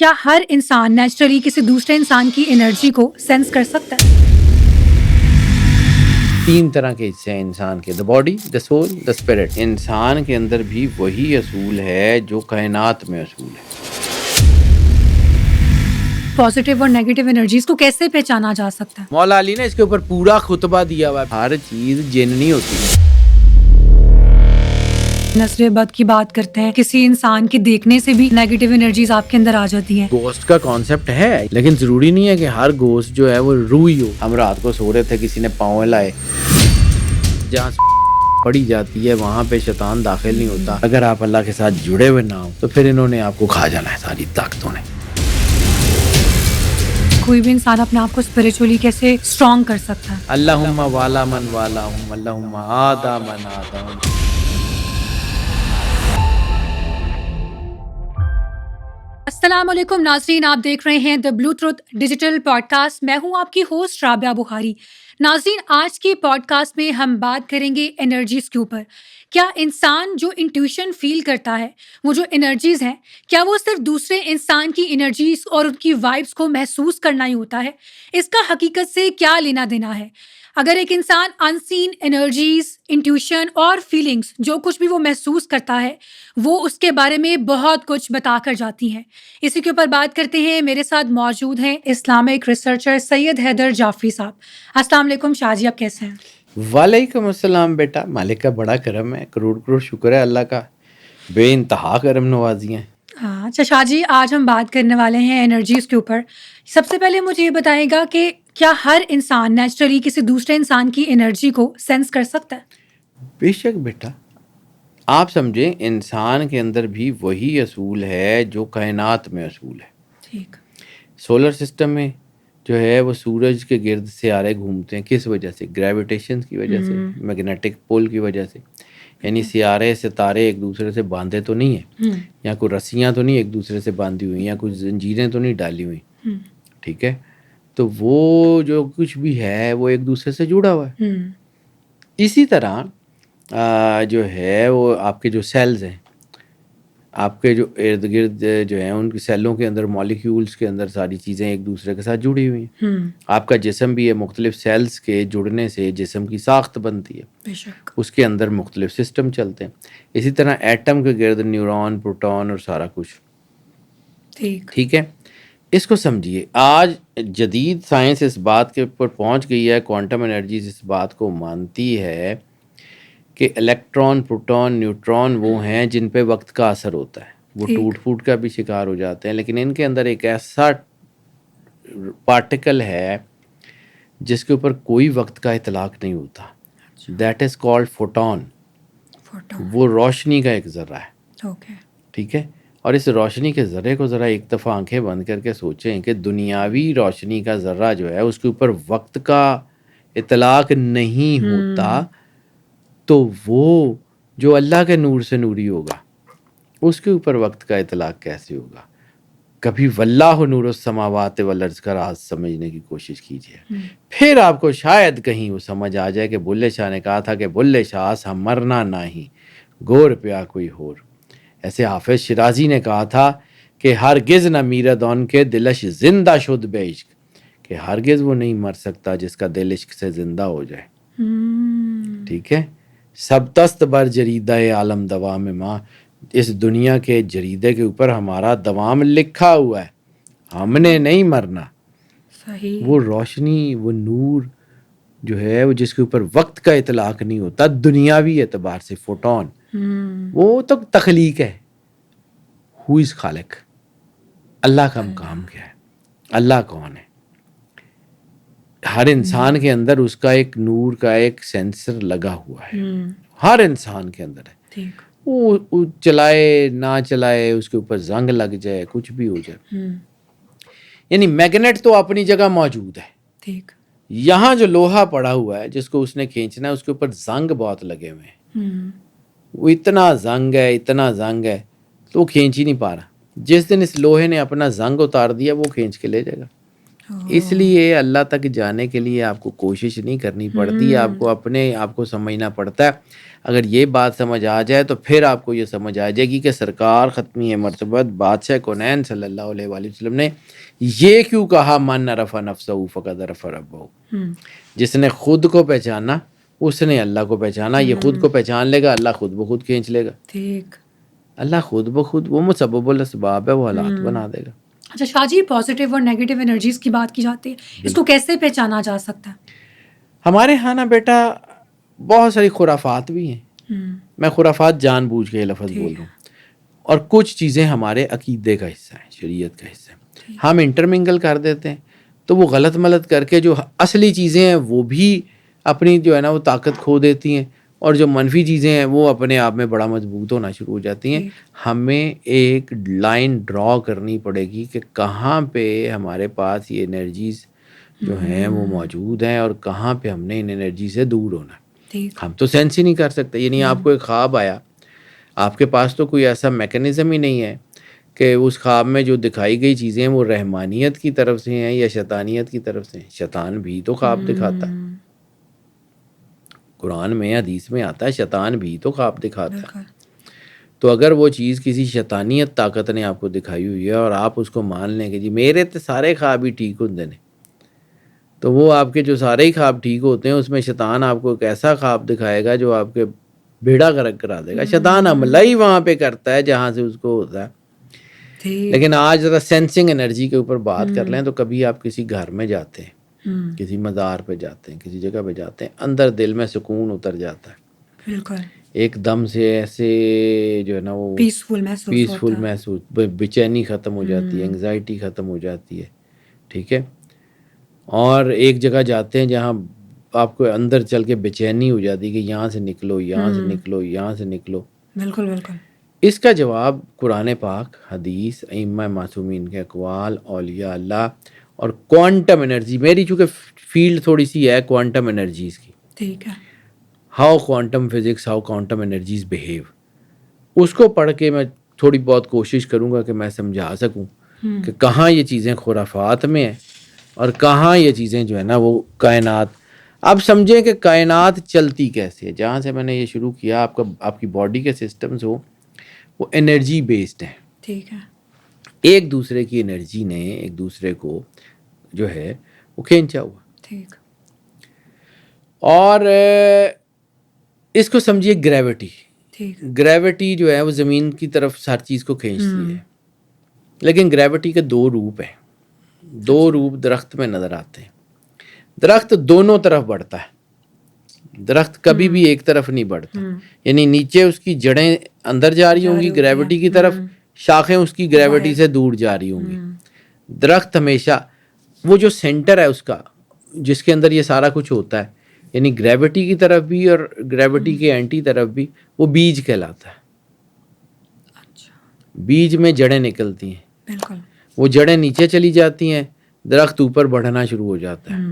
کیا ہر انسان نیچرلی کسی دوسرے انسان کی انرجی کو سینس کر سکتا ہے؟ 3 طرح کے حصے ہیں انسان کے: the body, the civil, the spirit. انسان کے اندر بھی وہی اصول ہے جو کائنات میں اصول ہے۔ پازیٹیو اور نیگیٹو انرجیز کو کیسے پہچانا جا سکتا ہے؟ مولا علی نے اس کے اوپر پورا خطبہ دیا ہوا ہے۔ ہر چیز جننی ہوتی ہے۔ نظر بد کی بات کرتے ہیں، کسی انسان کے دیکھنے سے بھی نیگیٹو انرجیز آپ کے اندر آ جاتی ہیں۔ گوسٹ کا کانسیپٹ ہے، لیکن ضروری نہیں ہے کہ ہر گوسٹ جو ہے وہ روح ہی ہو۔ ہم رات کو سو رہے تھے، کسی نے پاؤں ہلائے، جہاں پڑی جاتی ہے وہاں پہ شیطان داخل نہیں ہوتا۔ اگر آپ اللہ کے ساتھ جڑے ہوئے نہ ہو تو پھر انہوں نے آپ کو کھا جانا ہے، ساری طاقتوں نے۔ کوئی بھی انسان اپنے آپ کو اسپرچولی کیسے اسٹرانگ کر سکتا ہے؟ اللہم والا من والاہم، اللہم آدا من آداہم۔ السلام علیکم ناظرین، آپ دیکھ رہے ہیں دا بلو ٹروتھ ڈیجیٹل پوڈ کاسٹ۔ میں ہوں آپ کی ہوسٹ رابعہ بخاری۔ ناظرین، آج کی پوڈ کاسٹ میں ہم بات کریں گے انرجیز کے اوپر۔ کیا انسان جو انٹیوشن فیل کرتا ہے، وہ جو انرجیز ہیں، کیا وہ صرف دوسرے انسان کی انرجیز اور ان کی وائبس کو محسوس کرنا ہی ہوتا ہے؟ اس کا حقیقت سے کیا لینا دینا ہے؟ اگر ایک انسان انسین انرجیز، انٹیوشن اور فیلنگز جو کچھ بھی وہ محسوس کرتا ہے، وہ اس کے بارے میں بہت کچھ بتا کر جاتی ہیں۔ اسی کے اوپر بات کرتے ہیں۔ میرے ساتھ موجود ہیں اسلامک ریسرچر سید حیدر جعفری صاحب۔ السلام علیکم شاہ جی، آپ کیسے ہیں؟ وعلیکم السلام بیٹا، مالک کا بڑا کرم ہے، کروڑ کروڑ شکر ہے اللہ کا، بے انتہا کرم نوازی ہیں۔ ہاں اچھا شاہ جی، آج ہم بات کرنے والے ہیں انرجیز کے اوپر۔ سب سے پہلے مجھے یہ بتائے گا کہ کیا ہر انسان نیچرلی کسی دوسرے انسان کی انرجی کو سینس کر سکتا ہے؟ بے شک بیٹا، آپ سمجھیں انسان کے اندر بھی وہی اصول ہے جو کائنات میں اصول ہے۔ ٹھیک۔ سولر سسٹم میں جو ہے وہ سورج کے گرد سیارے گھومتے ہیں، کس وجہ سے؟ گریویٹیشن کی وجہ سے، میگنیٹک پول کی وجہ سے۔ یعنی سیارے ستارے ایک دوسرے سے باندھے تو نہیں ہیں، یا کوئی رسیاں تو نہیں ایک دوسرے سے باندھی ہوئی، یا کوئی زنجیریں تو نہیں ڈالی ہوئی، ٹھیک ہے؟ تو وہ جو کچھ بھی ہے وہ ایک دوسرے سے جڑا ہوا ہے۔ اسی طرح جو ہے وہ آپ کے جو سیلز ہیں، آپ کے جو ارد گرد جو ہیں ان کی سیلوں کے اندر، مالیکیولز کے اندر ساری چیزیں ایک دوسرے کے ساتھ جڑی ہوئی ہیں۔ آپ کا جسم بھی ہے، مختلف سیلز کے جڑنے سے جسم کی ساخت بنتی ہے، بے شک۔ اس کے اندر مختلف سسٹم چلتے ہیں۔ اسی طرح ایٹم کے گرد نیورون، پروٹون اور سارا کچھ، ٹھیک ہے؟ اس کو سمجھیے، آج جدید سائنس اس بات کے اوپر پہنچ گئی ہے، کوانٹم انرجیز اس بات کو مانتی ہے کہ الیکٹران، پروٹون، نیوٹرون وہ ہیں جن پہ وقت کا اثر ہوتا ہے، وہ ٹوٹ پھوٹ کا بھی شکار ہو جاتے ہیں، لیکن ان کے اندر ایک ایسا پارٹیکل ہے جس کے اوپر کوئی وقت کا اطلاق نہیں ہوتا، دیٹ از کالڈ فوٹون۔ وہ روشنی کا ایک ذرہ ہے، ٹھیک ہے؟ اور اس روشنی کے ذرے کو ذرا ایک دفعہ آنکھیں بند کر کے سوچیں کہ دنیاوی روشنی کا ذرہ جو ہے اس کے اوپر وقت کا اطلاق نہیں ہوتا، تو وہ جو اللہ کے نور سے نوری ہوگا اس کے اوپر وقت کا اطلاق کیسے ہوگا؟ کبھی واللہ نور السماوات والارض کا راز سمجھنے کی کوشش کیجیے، پھر آپ کو شاید کہیں وہ سمجھ آ جائے کہ بلے شاہ نے کہا تھا کہ بلے شاہ ہم مرنا نہیں، گور پیا کوئی ہور۔ ایسے حافظ شیرازی نے کہا تھا کہ ہرگز نہ میرد ان کے دلش زندہ شد بے عشق، کہ ہرگز وہ نہیں مر سکتا جس کا دل عشق سے زندہ ہو جائے، ٹھیک ہے؟ سب تست بر جریدہ عالم دوام ماں، اس دنیا کے جریدے کے اوپر ہمارا دوام لکھا ہوا ہے، ہم نے نہیں مرنا۔ صحیح۔ وہ روشنی، وہ نور جو ہے وہ جس کے اوپر وقت کا اطلاق نہیں ہوتا دنیاوی اعتبار سے، فوٹون، وہ تو تخلیق ہے۔ ہو از خالق؟ اللہ کا مقام کیا ہے؟ اللہ کون ہے؟ ہر انسان کے اندر اس کا ایک نور کا ایک سینسر لگا ہوا ہے، ہر انسان کے اندر ہے۔ وہ چلائے نہ چلائے، اس کے اوپر زنگ لگ جائے، کچھ بھی ہو جائے، یعنی میگنیٹ تو اپنی جگہ موجود ہے۔ یہاں جو لوہا پڑا ہوا ہے جس کو اس نے کھینچنا ہے، اس کے اوپر زنگ بہت لگے ہوئے ہیں، وہ اتنا زنگ ہے، اتنا زنگ ہے تو وہ کھینچ ہی نہیں پا رہا۔ جس دن اس لوہے نے اپنا زنگ اتار دیا وہ کھینچ کے لے جائے گا۔ اس لیے اللہ تک جانے کے لیے آپ کو کوشش نہیں کرنی پڑتی، آپ کو اپنے آپ کو سمجھنا پڑتا ہے. اگر یہ بات سمجھ آ جائے تو پھر آپ کو یہ سمجھ آ جائے گی کہ سرکار ختمی مرتبت بادشاہ کونین صلی اللہ علیہ وآلہ وسلم نے یہ کیوں کہا من عرف نفسہ فقد عرف ربہ. جس نے خود کو پہچانا اس نے اللہ کو پہچانا. یہ خود کو پہچان لے گا، اللہ خود بخود کھینچ لے گا. ٹھیک، اللہ خود بخود وہ مسبب الاسباب ہے، وہ حالات بنا دے گا. اچھا شاہ جی، پازیٹیو اور نیگیٹو انرجیز کی بات کی جاتی ہے، اس کو کیسے پہچانا جا سکتا ہے؟ ہمارے ہاں نا بیٹا بہت ساری خرافات بھی ہیں. میں خرافات جان بوجھ کے یہ لفظ بول رہا ہوں. اور کچھ چیزیں ہمارے عقیدے کا حصہ ہیں، شریعت کا حصہ ہیں. ہم انٹرمنگل کر دیتے ہیں تو وہ غلط ملت کر کے جو اصلی چیزیں ہیں وہ بھی اپنی جو ہے نا وہ طاقت کھو دیتی ہیں، اور جو منفی چیزیں ہیں وہ اپنے آپ میں بڑا مضبوط ہونا شروع ہو جاتی ہیں. ہمیں ایک لائن ڈرا کرنی پڑے گی کہ کہاں پہ ہمارے پاس یہ انرجیز جو ہیں وہ موجود ہیں اور کہاں پہ ہم نے ان انرجی سے دور ہونا ہے. ہم تو سینس ہی نہیں کر سکتے. یعنی آپ کو ایک خواب آیا، آپ کے پاس تو کوئی ایسا میکینزم ہی نہیں ہے کہ اس خواب میں جو دکھائی گئی چیزیں وہ رحمانیت کی طرف سے ہیں یا شیطانیت کی طرف سے ہیں. شیطان بھی تو خواب دکھاتا ہے، قرآن میں حدیث میں آتا ہے شیطان بھی تو خواب دکھاتا ہے. تو اگر وہ چیز کسی شیطانیت طاقت نے آپ کو دکھائی ہوئی ہے اور آپ اس کو مان لیں کہ جی میرے تو سارے خواب ہی ٹھیک ہوتے ہیں، تو وہ آپ کے جو سارے ہی خواب ٹھیک ہوتے ہیں اس میں شیطان آپ کو ایک ایسا خواب دکھائے گا جو آپ کے بیڑا غرق کرا دے گا. شیطان عملہ ہی وہاں پہ کرتا ہے جہاں سے اس کو ہوتا ہے. لیکن آج ذرا سینسنگ انرجی کے اوپر بات کر لیں تو کبھی آپ کسی گھر میں جاتے ہیں، کسی مزار پہ جاتے ہیں، کسی جگہ پہ جاتے ہیں، اندر دل میں سکون اتر جاتا ہے. بالکل ایک دم سے ایسے جو ہے نا وہ پیسفل محسوس، بے چینی ختم ہو جاتی ہے، انگزائٹی ختم ہو جاتی ہے. ٹھیک ہے. اور ایک جگہ جاتے ہیں جہاں آپ کو اندر چل کے بے چینی ہو جاتی ہے کہ یہاں سے نکلو، یہاں سے نکلو، یہاں سے نکلو. بالکل بالکل. اس کا جواب قرآن پاک، حدیث، ائمہ معصومین کے اقوال، اولیاء اللہ اور کوانٹم انرجی. میری چونکہ فیلڈ تھوڑی سی ہے کوانٹم انرجیز کی، ٹھیک ہے، how quantum physics, how quantum energies behave, اس کو پڑھ کے میں تھوڑی بہت کوشش کروں گا کہ میں سمجھا سکوں کہ کہاں یہ چیزیں خرافات میں ہیں اور کہاں یہ چیزیں جو ہے نا وہ کائنات. اب سمجھیں کہ کائنات چلتی کیسے ہے. جہاں سے میں نے یہ شروع کیا، آپ کی باڈی کے سسٹمز ہو وہ انرجی بیسڈ ہیں. ٹھیک ہے. ایک دوسرے کی انرجی نے ایک دوسرے کو جو ہے وہ کھینچا ہوا. ٹھیک. اور اس کو سمجھیے گریوٹی. ٹھیک. گریوٹی جو ہے وہ زمین کی طرف ہر چیز کو کھینچتی ہے. لیکن گریوٹی کے دو روپ ہیں. دو روپ درخت میں نظر آتے ہیں. درخت دونوں طرف بڑھتا ہے. درخت کبھی بھی ایک طرف نہیں بڑھتا. یعنی نیچے اس کی جڑیں اندر جا رہی ہوں گی گریوٹی کی طرف، شاخیں اس کی گریوٹی سے دور جا رہی ہوں گی. درخت ہمیشہ وہ جو سینٹر ہے اس کا، جس کے اندر یہ سارا کچھ ہوتا ہے، یعنی گریوٹی کی طرف بھی اور گریوٹی کے اینٹی طرف بھی، وہ بیج کہلاتا ہے. بیج میں جڑیں نکلتی ہیں. بالکل. وہ جڑیں نیچے چلی جاتی ہیں، درخت اوپر بڑھنا شروع ہو جاتا ہے.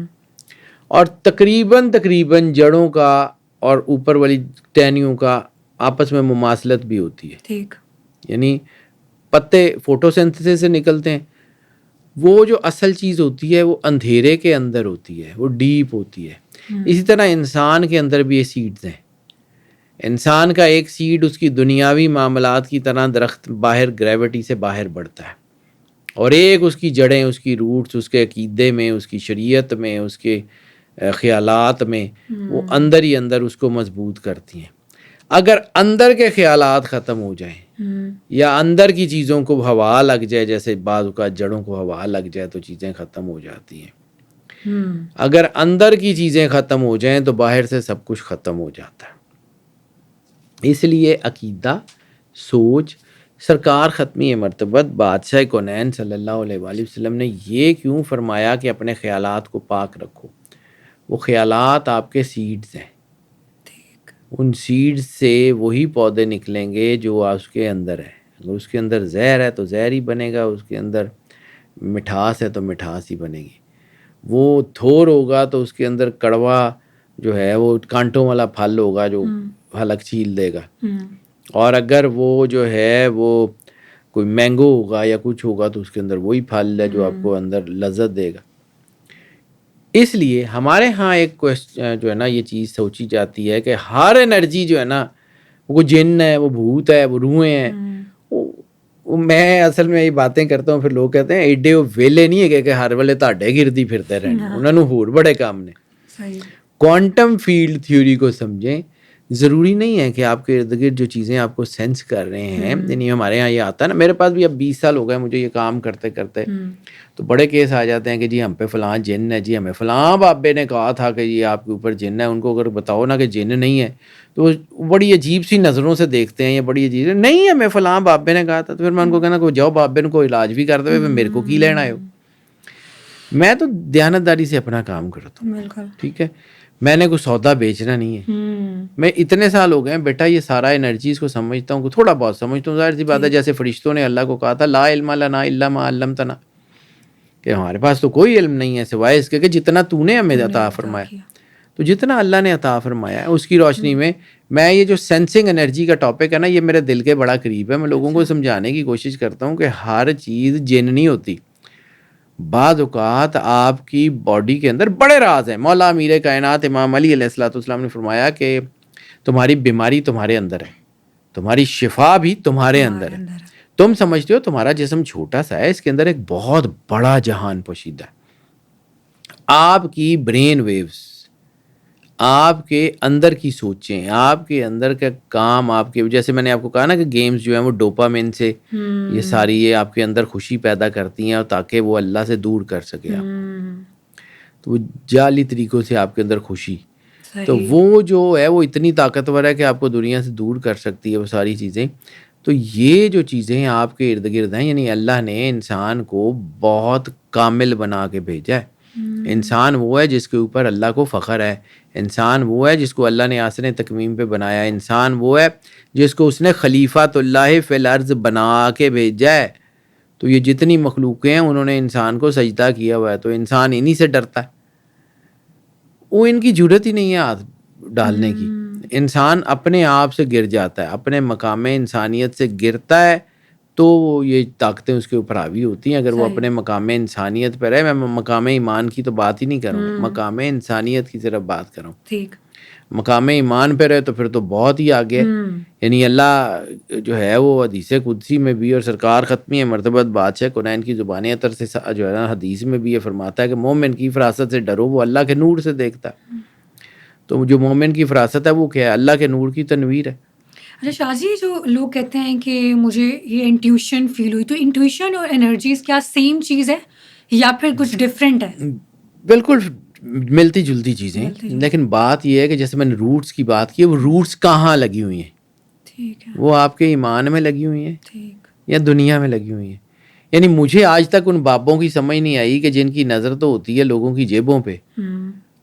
اور تقریباً جڑوں کا اور اوپر والی ٹہنیوں کا آپس میں مماثلت بھی ہوتی ہے. ٹھیک. یعنی پتے فوٹو سینتھسس سے نکلتے ہیں. وہ جو اصل چیز ہوتی ہے وہ اندھیرے کے اندر ہوتی ہے، وہ ڈیپ ہوتی ہے. اسی طرح انسان کے اندر بھی یہ سیڈز ہیں. انسان کا ایک سیڈ اس کی دنیاوی معاملات کی طرح درخت باہر گریوٹی سے باہر بڑھتا ہے، اور ایک اس کی جڑیں، اس کی روٹس اس کے عقیدے میں، اس کی شریعت میں، اس کے خیالات میں، وہ اندر ہی اندر اس کو مضبوط کرتی ہیں. اگر اندر کے خیالات ختم ہو جائیں یا اندر کی چیزوں کو ہوا لگ جائے، جیسے بعض اوقات جڑوں کو ہوا لگ جائے تو چیزیں ختم ہو جاتی ہیں. اگر اندر کی چیزیں ختم ہو جائیں تو باہر سے سب کچھ ختم ہو جاتا ہے. اس لیے عقیدہ، سوچ، سرکار ختمی مرتبت بادشاہ کونین صلی اللہ علیہ وآلہ وسلم نے یہ کیوں فرمایا کہ اپنے خیالات کو پاک رکھو. وہ خیالات آپ کے سیڈز ہیں. ان سیڈز سے وہی پودے نکلیں گے جو اس کے اندر ہے. اگر اس کے اندر زہر ہے تو زہر ہی بنے گا، اس کے اندر مٹھاس ہے تو مٹھاس ہی بنے گی. وہ تھور ہوگا تو اس کے اندر کڑوا جو ہے وہ کانٹوں والا پھل ہوگا جو حلق چھیل دے گا. اور اگر وہ جو ہے وہ کوئی مینگو ہوگا یا کچھ ہوگا تو اس کے اندر وہی پھل ہے جو آپ کو اندر لذت دے گا. اس لیے ہمارے ہاں ایک جو ہے نا یہ چیز سوچی جاتی ہے کہ ہر انرجی جو ہے نا وہ جن ہے، وہ بھوت ہے، وہ روحیں ہیں. میں اصل میں یہ باتیں کرتا ہوں، پھر لوگ کہتے ہیں ایڈے وہ ویلے نہیں ہے کہ ہر ویلے تہاڈے گردی پھرتے رہنے، انہوں نے ہور بڑے کام نے. کوانٹم فیلڈ تھیوری کو سمجھیں. ضروری نہیں ہے کہ آپ کے ارد گرد جو چیزیں آپ کو سینس کر رہے ہیں، یعنی ہمارے یہاں یہ آتا ہے نا، میرے پاس بھی اب 20 سال ہو گئے مجھے یہ کام کرتے کرتے، تو بڑے کیس آ جاتے ہیں کہ جی ہم پہ فلاں جن ہے، جی ہمیں فلاں بابے نے کہا تھا کہ یہ آپ کے اوپر جن ہے. ان کو اگر بتاؤ نا کہ جن نہیں ہے تو وہ بڑی عجیب سی نظروں سے دیکھتے ہیں، یہ بڑی عجیب نہیں ہے، میں فلاں بابے نے کہا تھا. تو پھر میں ان کو کہنا کہ جاؤ بابے کو علاج بھی کر دو، میرے کو کی لینا ہے. میں تو دیانتداری سے اپنا کام کرتا ہوں، ٹھیک ہے. میں نے کوئی سودا بیچنا نہیں ہے. میں اتنے سال ہو گئے ہیں بیٹا یہ سارا انرجیز کو سمجھتا ہوں، تھوڑا بہت سمجھتا ہوں. ظاہر سی بات ہے جیسے فرشتوں نے اللہ کو کہا تھا لا علم لنا الا ما علمتنا، کہ ہمارے پاس تو کوئی علم نہیں ہے سوائے اس کے کہ جتنا تو نے ہمیں عطا فرمایا. تو جتنا اللہ نے عطا فرمایا ہے اس کی روشنی میں یہ جو سینسنگ انرجی کا ٹاپک ہے نا، یہ میرے دل کے بڑا قریب ہے. میں لوگوں کو سمجھانے کی کوشش کرتا ہوں کہ ہر چیز جن نہیں ہوتی. بعض اوقات آپ کی باڈی کے اندر بڑے راز ہیں. مولا امیر کائنات امام علی علیہ الصلوۃ والسلام نے فرمایا کہ تمہاری بیماری تمہارے اندر ہے، تمہاری شفا بھی تمہارے اندر ہے. تم سمجھتے ہو تمہارا جسم چھوٹا سا ہے، اس کے اندر ایک بہت بڑا جہان پوشیدہ ہے. آپ کی برین ویوز، آپ کے اندر کی سوچیں، آپ کے اندر کا کام، آپ کے جیسے میں نے آپ کو کہا نا کہ گیمز جو ہیں وہ ڈوپامین سے یہ ساری یہ آپ کے اندر خوشی پیدا کرتی ہیں اور تاکہ وہ اللہ سے دور کر سکے آپ کو. تو وہ جعلی طریقوں سے آپ کے اندر خوشی، تو وہ جو ہے وہ اتنی طاقتور ہے کہ آپ کو دنیا سے دور کر سکتی ہے وہ ساری چیزیں. تو یہ جو چیزیں آپ کے ارد گرد ہیں، یعنی اللہ نے انسان کو بہت کامل بنا کے بھیجا ہے. انسان وہ ہے جس کے اوپر اللہ کو فخر ہے. انسان وہ ہے جس کو اللہ نے آسن تکمیم پہ بنایا. انسان وہ ہے جس کو اس نے خلیفۃ اللہ فی الارض بنا کے بھیجا ہے. تو یہ جتنی مخلوقیں ہیں انہوں نے انسان کو سجدہ کیا ہوا ہے. تو انسان انہی سے ڈرتا ہے، وہ ان کی جرت ہی نہیں ہے ہاتھ ڈالنے کی. انسان اپنے آپ سے گر جاتا ہے، اپنے مقام انسانیت سے گرتا ہے تو یہ طاقتیں اس کے اوپر حاوی ہوتی ہیں. اگر وہ اپنے مقام انسانیت پہ رہے، میں مقام ایمان کی تو بات ہی نہیں کروں، مقام انسانیت کی صرف بات کروں. مقام ایمان پہ رہے تو پھر تو بہت ہی آگے. یعنی اللہ جو ہے وہ حدیث قدسی میں بھی اور سرکار ختمی مرتبت بادشاہ کونین کی زبان اطہر سے جو ہے نا حدیث میں بھی یہ فرماتا ہے کہ مومن کی فراست سے ڈرو، وہ اللہ کے نور سے دیکھتا ہے. تو جو مومن کی فراست ہے وہ کیا ہے؟ اللہ کے نور کی تنویر ہے. اچھا شاہ جی، جو لوگ کہتے ہیں کہ مجھے یہ انٹیوشن فیل ہوئی، تو انٹیوشن اور انرجیز کیا سیم چیز ہے یا پھر کچھ ڈفرینٹ ہے؟ بالکل ملتی جلتی چیزیں، لیکن بات یہ ہے کہ جیسے میں نے روٹس کی بات کی، وہ روٹس کہاں لگی ہوئی ہیں؟ ٹھیک ہے، وہ آپ کے ایمان میں لگی ہوئی ہیں یا دنیا میں لگی ہوئی ہیں. یعنی مجھے آج تک ان بابوں کی سمجھ نہیں آئی کہ جن کی نظر تو ہوتی ہے لوگوں کی جیبوں پہ،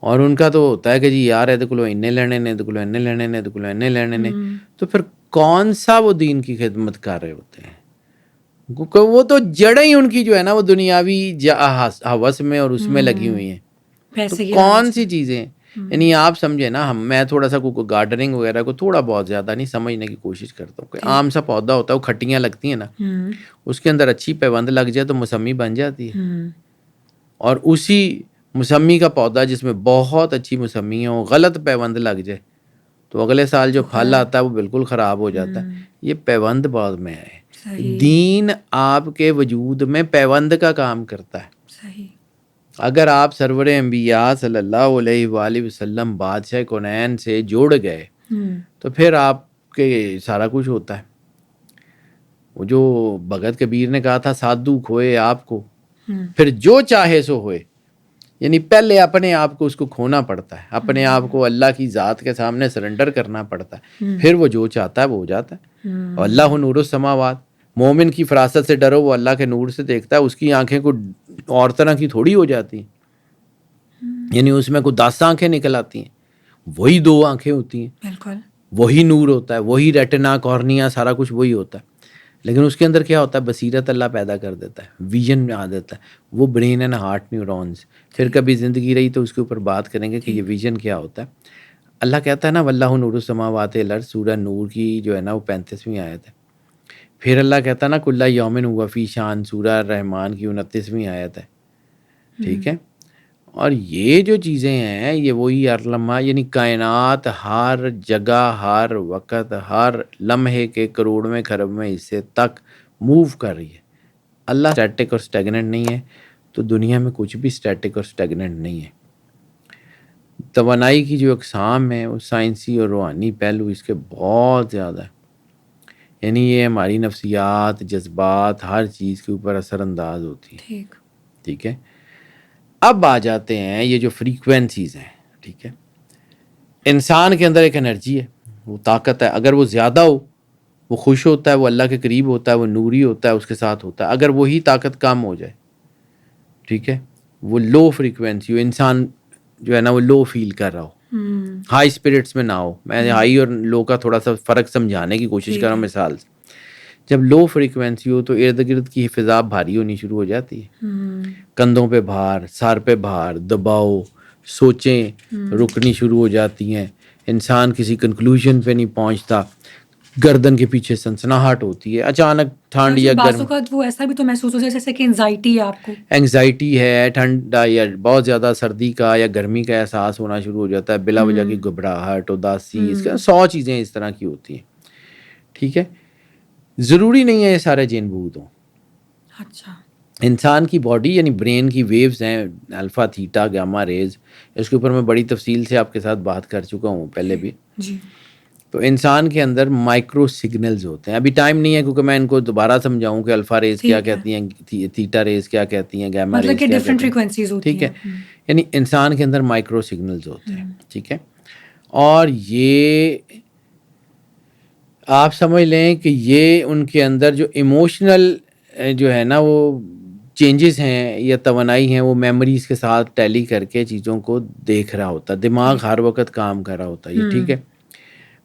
اور ان کا تو ہوتا ہے کہ جی یار یہ کلو انے لینے نے، کلو انے لینے نے، کلو انے لینے نے. تو پھر کون سا وہ دین کی خدمت کر رہے ہوتے ہیں؟ وہ تو جڑیں ہی ان کی جو ہے نا وہ دنیاوی ہوس میں اور اس میں لگی ہوئی ہیں. تو کون سی چیزیں، یعنی آپ سمجھے نا، میں تھوڑا سا گارڈننگ وغیرہ کو تھوڑا بہت زیادہ نہیں سمجھنے کی کوشش کرتا ہوں. کہ عام سا پودا ہوتا ہے، وہ کھٹیاں لگتی ہیں نا، اس کے اندر اچھی پیوند لگ جائے تو موسمی بن جاتی ہے. اور اسی موسمی کا پودا جس میں بہت اچھی موسمی ہو، غلط پیوند لگ جائے تو اگلے سال جو پھل آتا ہے وہ بالکل خراب ہو جاتا ہے. یہ پیوند بعد میں ہے. دین آپ کے وجود میں پیوند کا کام کرتا ہے. اگر آپ سرور انبیاء صلی اللہ علیہ وآلہ وسلم بادشاہ کونین سے جوڑ گئے تو پھر آپ کے سارا کچھ ہوتا ہے. وہ جو بھگت کبیر نے کہا تھا سادھو کھوئے آپ کو پھر جو چاہے سو ہوئے، یعنی پہلے اپنے آپ کو اس کو کھونا پڑتا ہے، اپنے آپ کو اللہ کی ذات کے سامنے سرنڈر کرنا پڑتا ہے، پھر وہ جو چاہتا ہے وہ ہو جاتا ہے. اور اللہ نور السماوات، مومن کی فراست سے ڈرو، وہ اللہ کے نور سے دیکھتا ہے. اس کی آنکھیں کو اور طرح کی تھوڑی ہو جاتی ہیں، یعنی اس میں کوئی 10 آنکھیں نکل آتی ہیں، وہی 2 آنکھیں ہوتی ہیں. بالکل وہی نور ہوتا ہے، وہی ریٹنا کارنیا سارا کچھ وہی ہوتا ہے. لیکن اس کے اندر کیا ہوتا ہے؟ بصیرت اللہ پیدا کر دیتا ہے، ویژن میں آ دیتا ہے. وہ برین اینڈ ہارٹ نیورونز. پھر کبھی زندگی رہی تو اس کے اوپر بات کریں گے کہ یہ ویژن کیا ہوتا ہے. اللہ کہتا ہے نا واللہ نور السماوات والارض، سورہ نور کی جو ہے نا وہ 35ویں آیت ہے. پھر اللہ کہتا ہے نا کل یوم ہوا فی شان، سورہ رحمان کی 29ویں آیت ہے. ٹھیک ہے. اور یہ جو چیزیں ہیں یہ وہی ہر لمحہ، یعنی کائنات ہر جگہ ہر وقت ہر لمحے کے کروڑویں خربویں حصے تک موو کر رہی ہے. اللہ اسٹیٹک اور اسٹیگننٹ نہیں ہے، تو دنیا میں کچھ بھی اسٹیٹک اور اسٹیگننٹ نہیں ہے. توانائی کی جو اقسام ہیں وہ سائنسی اور روحانی پہلو اس کے بہت زیادہ ہے. یعنی یہ ہماری نفسیات، جذبات، ہر چیز کے اوپر اثر انداز ہوتی ہے. ٹھیک ہے. اب آ جاتے ہیں یہ جو فریکوینسیز ہیں. ٹھیک ہے. انسان کے اندر ایک انرجی ہے، وہ طاقت ہے. اگر وہ زیادہ ہو وہ خوش ہوتا ہے، وہ اللہ کے قریب ہوتا ہے، وہ نوری ہوتا ہے، اس کے ساتھ ہوتا ہے. اگر وہی طاقت کم ہو جائے، ٹھیک ہے، وہ لو فریکوینسی ہو، انسان جو ہے نا وہ لو فیل کر رہا ہو، ہائی اسپرٹس میں نہ ہو. میں ہائی اور لو کا تھوڑا سا فرق سمجھانے کی کوشش کر رہا ہوں مثال سے. جب لو فریکوینسی ہو تو ارد گرد کی فضا بھاری ہونی شروع ہو جاتی ہے. کندھوں پہ بھار، سر پہ بھار، دباؤ، سوچیں رکنی شروع ہو جاتی ہیں. انسان کسی کنکلوژن پہ نہیں پہنچتا، گردن کے پیچھے سنسناہٹ ہوتی ہے، اچانک ٹھنڈ یا بعض گرم. اوقات وہ ایسا بھی تو محسوس ہوتا ہے جیسے کہ انزائٹی ہے آپ کو، اینگزائٹی ہے، ٹھنڈ یا بہت زیادہ سردی کا یا گرمی کا احساس ہونا شروع ہو جاتا ہے، بلا وجہ کی گھبراہٹ، اداسی، اس کا 100 چیزیں اس طرح کی ہوتی ہیں. ٹھیک ہے. ضروری نہیں ہے یہ سارے جن بھوت ہوں. اچھا. انسان کی باڈی یعنی برین کی ویوز ہیں، الفا، تھیٹا، گاما ریز. اس کے اوپر میں بڑی تفصیل سے آپ کے ساتھ بات کر چکا ہوں پہلے بھی. جی. تو انسان کے اندر مائکرو سگنلز ہوتے ہیں. ابھی ٹائم نہیں ہے کیونکہ میں ان کو دوبارہ سمجھاؤں کہ الفا ریز کیا کہتی ہیں، تھیٹا ریز کیا کہتی ہیں، گاما مطلب ریز کہ کیا ڈفرینٹ کہتی ہیں. فریکوینسیز ہوتی ٹھیک ہے. ہیں. یعنی انسان کے اندر مائکرو سگنلز ہوتے ہیں. ٹھیک ہے. اور یہ آپ سمجھ لیں کہ یہ ان کے اندر جو ایموشنل جو ہے نا وہ چینجز ہیں یا توانائی ہیں، وہ میموریز کے ساتھ ٹیلی کر کے چیزوں کو دیکھ رہا ہوتا ہے. دماغ ہر وقت کام کر رہا ہوتا ہے. یہ ٹھیک ہے.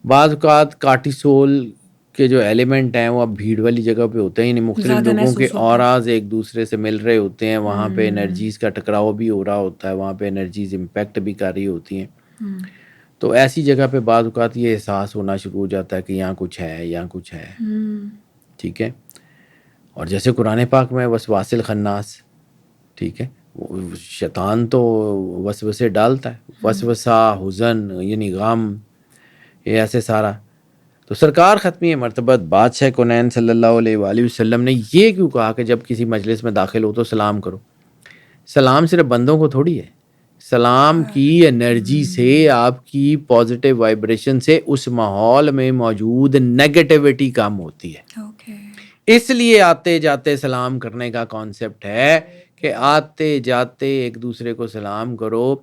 بعض اوقات کارٹیسول کے جو ایلیمنٹ ہیں وہ اب بھیڑ والی جگہ پہ ہوتے ہیں، یعنی مختلف لوگوں کے اوراز ایک دوسرے سے مل رہے ہوتے ہیں، وہاں پہ انرجیز کا ٹکراؤ بھی ہو رہا ہوتا ہے، وہاں پہ انرجیز امپیکٹ بھی کر رہی ہوتی ہیں. تو ایسی جگہ پہ بعض اوقات یہ احساس ہونا شروع ہو جاتا ہے کہ یہاں کچھ ہے، یہاں کچھ ہے. ٹھیک ہے. اور جیسے قرآن پاک میں وسواس الخناس، ٹھیک ہے، شیطان تو وسوسے ڈالتا ہے، وسوسہ، حزن یعنی غم، یہ ایسے سارا. تو سرکار ختمی مرتبت بادشاہ کونین صلی اللہ علیہ وآلہ وسلم نے یہ کیوں کہا کہ جب کسی مجلس میں داخل ہو تو سلام کرو؟ سلام صرف بندوں کو تھوڑی ہے. سلام کی انرجی سے، آپ کی پازیٹیو وائبریشن سے اس ماحول میں موجود نیگیٹیوٹی کم ہوتی ہے. اس لیے آتے جاتے سلام کرنے کا کانسیپٹ ہے کہ آتے جاتے ایک دوسرے کو سلام کرو،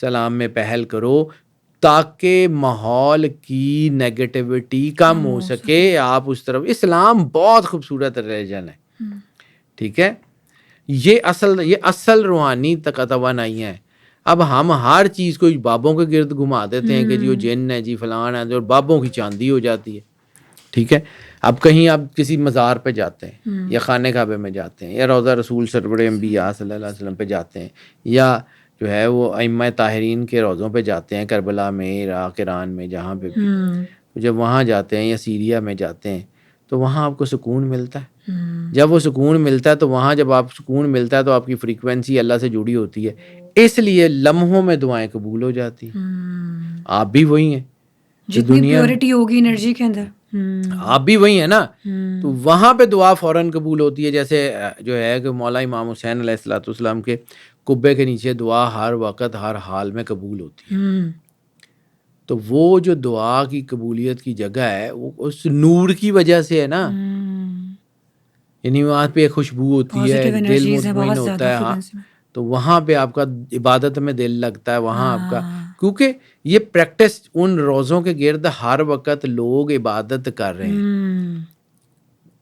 سلام میں پہل کرو تاکہ ماحول کی نیگیٹیوٹی کم ہو سکے. آپ اس طرف، اسلام بہت خوبصورت ریلیجن ہے. ٹھیک ہے. یہ اصل روحانی توانائی ہے. اب ہم ہر چیز کو بابوں کے گرد گھما دیتے ہیں کہ جی وہ جن ہے، جی فلان ہے، اور بابوں کی چاندی ہو جاتی ہے. ٹھیک ہے. اب کہیں آپ کسی مزار پہ جاتے ہیں یا خانہ کعبہ میں جاتے ہیں یا روضہ رسول سرور انبیاء صلی اللہ علیہ وسلم پہ جاتے ہیں یا جو ہے وہ ائمہ طاہرین کے روضوں پہ جاتے ہیں، کربلا میں، عراق، ایران میں، جہاں پہ بھی. جب وہاں جاتے ہیں یا سیریا میں جاتے ہیں تو وہاں آپ کو سکون ملتا ہے. جب وہ سکون ملتا ہے تو وہاں جب آپ سکون ملتا ہے تو آپ کی فریکوینسی اللہ سے جڑی ہوتی ہے، اس لیے لمحوں میں دعائیں قبول ہو جاتی ہیں. آپ بھی وہی ہیں، جتنی پیورٹی ہوگی انرجی کے اندر آپ بھی وہی ہیں نا. تو وہاں پہ دعا فوراً قبول ہوتی ہے. جیسے جو ہے کہ مولا امام حسین علیہ الصلوۃ والسلام کے قبے کے نیچے دعا ہر وقت ہر حال میں قبول ہوتی ہے. تو وہ جو دعا کی قبولیت کی جگہ ہے وہ اس نور کی وجہ سے ہے نا. یعنی وہاں پہ ایک خوشبو ہوتی ہے، دل مطمئن ہوتا ہے. ہاں، تو وہاں پہ آپ کا عبادت میں دل لگتا ہے وہاں آپ کا، کیونکہ یہ پریکٹس ان روزوں کے گرد ہر وقت لوگ عبادت کر رہے ہیں.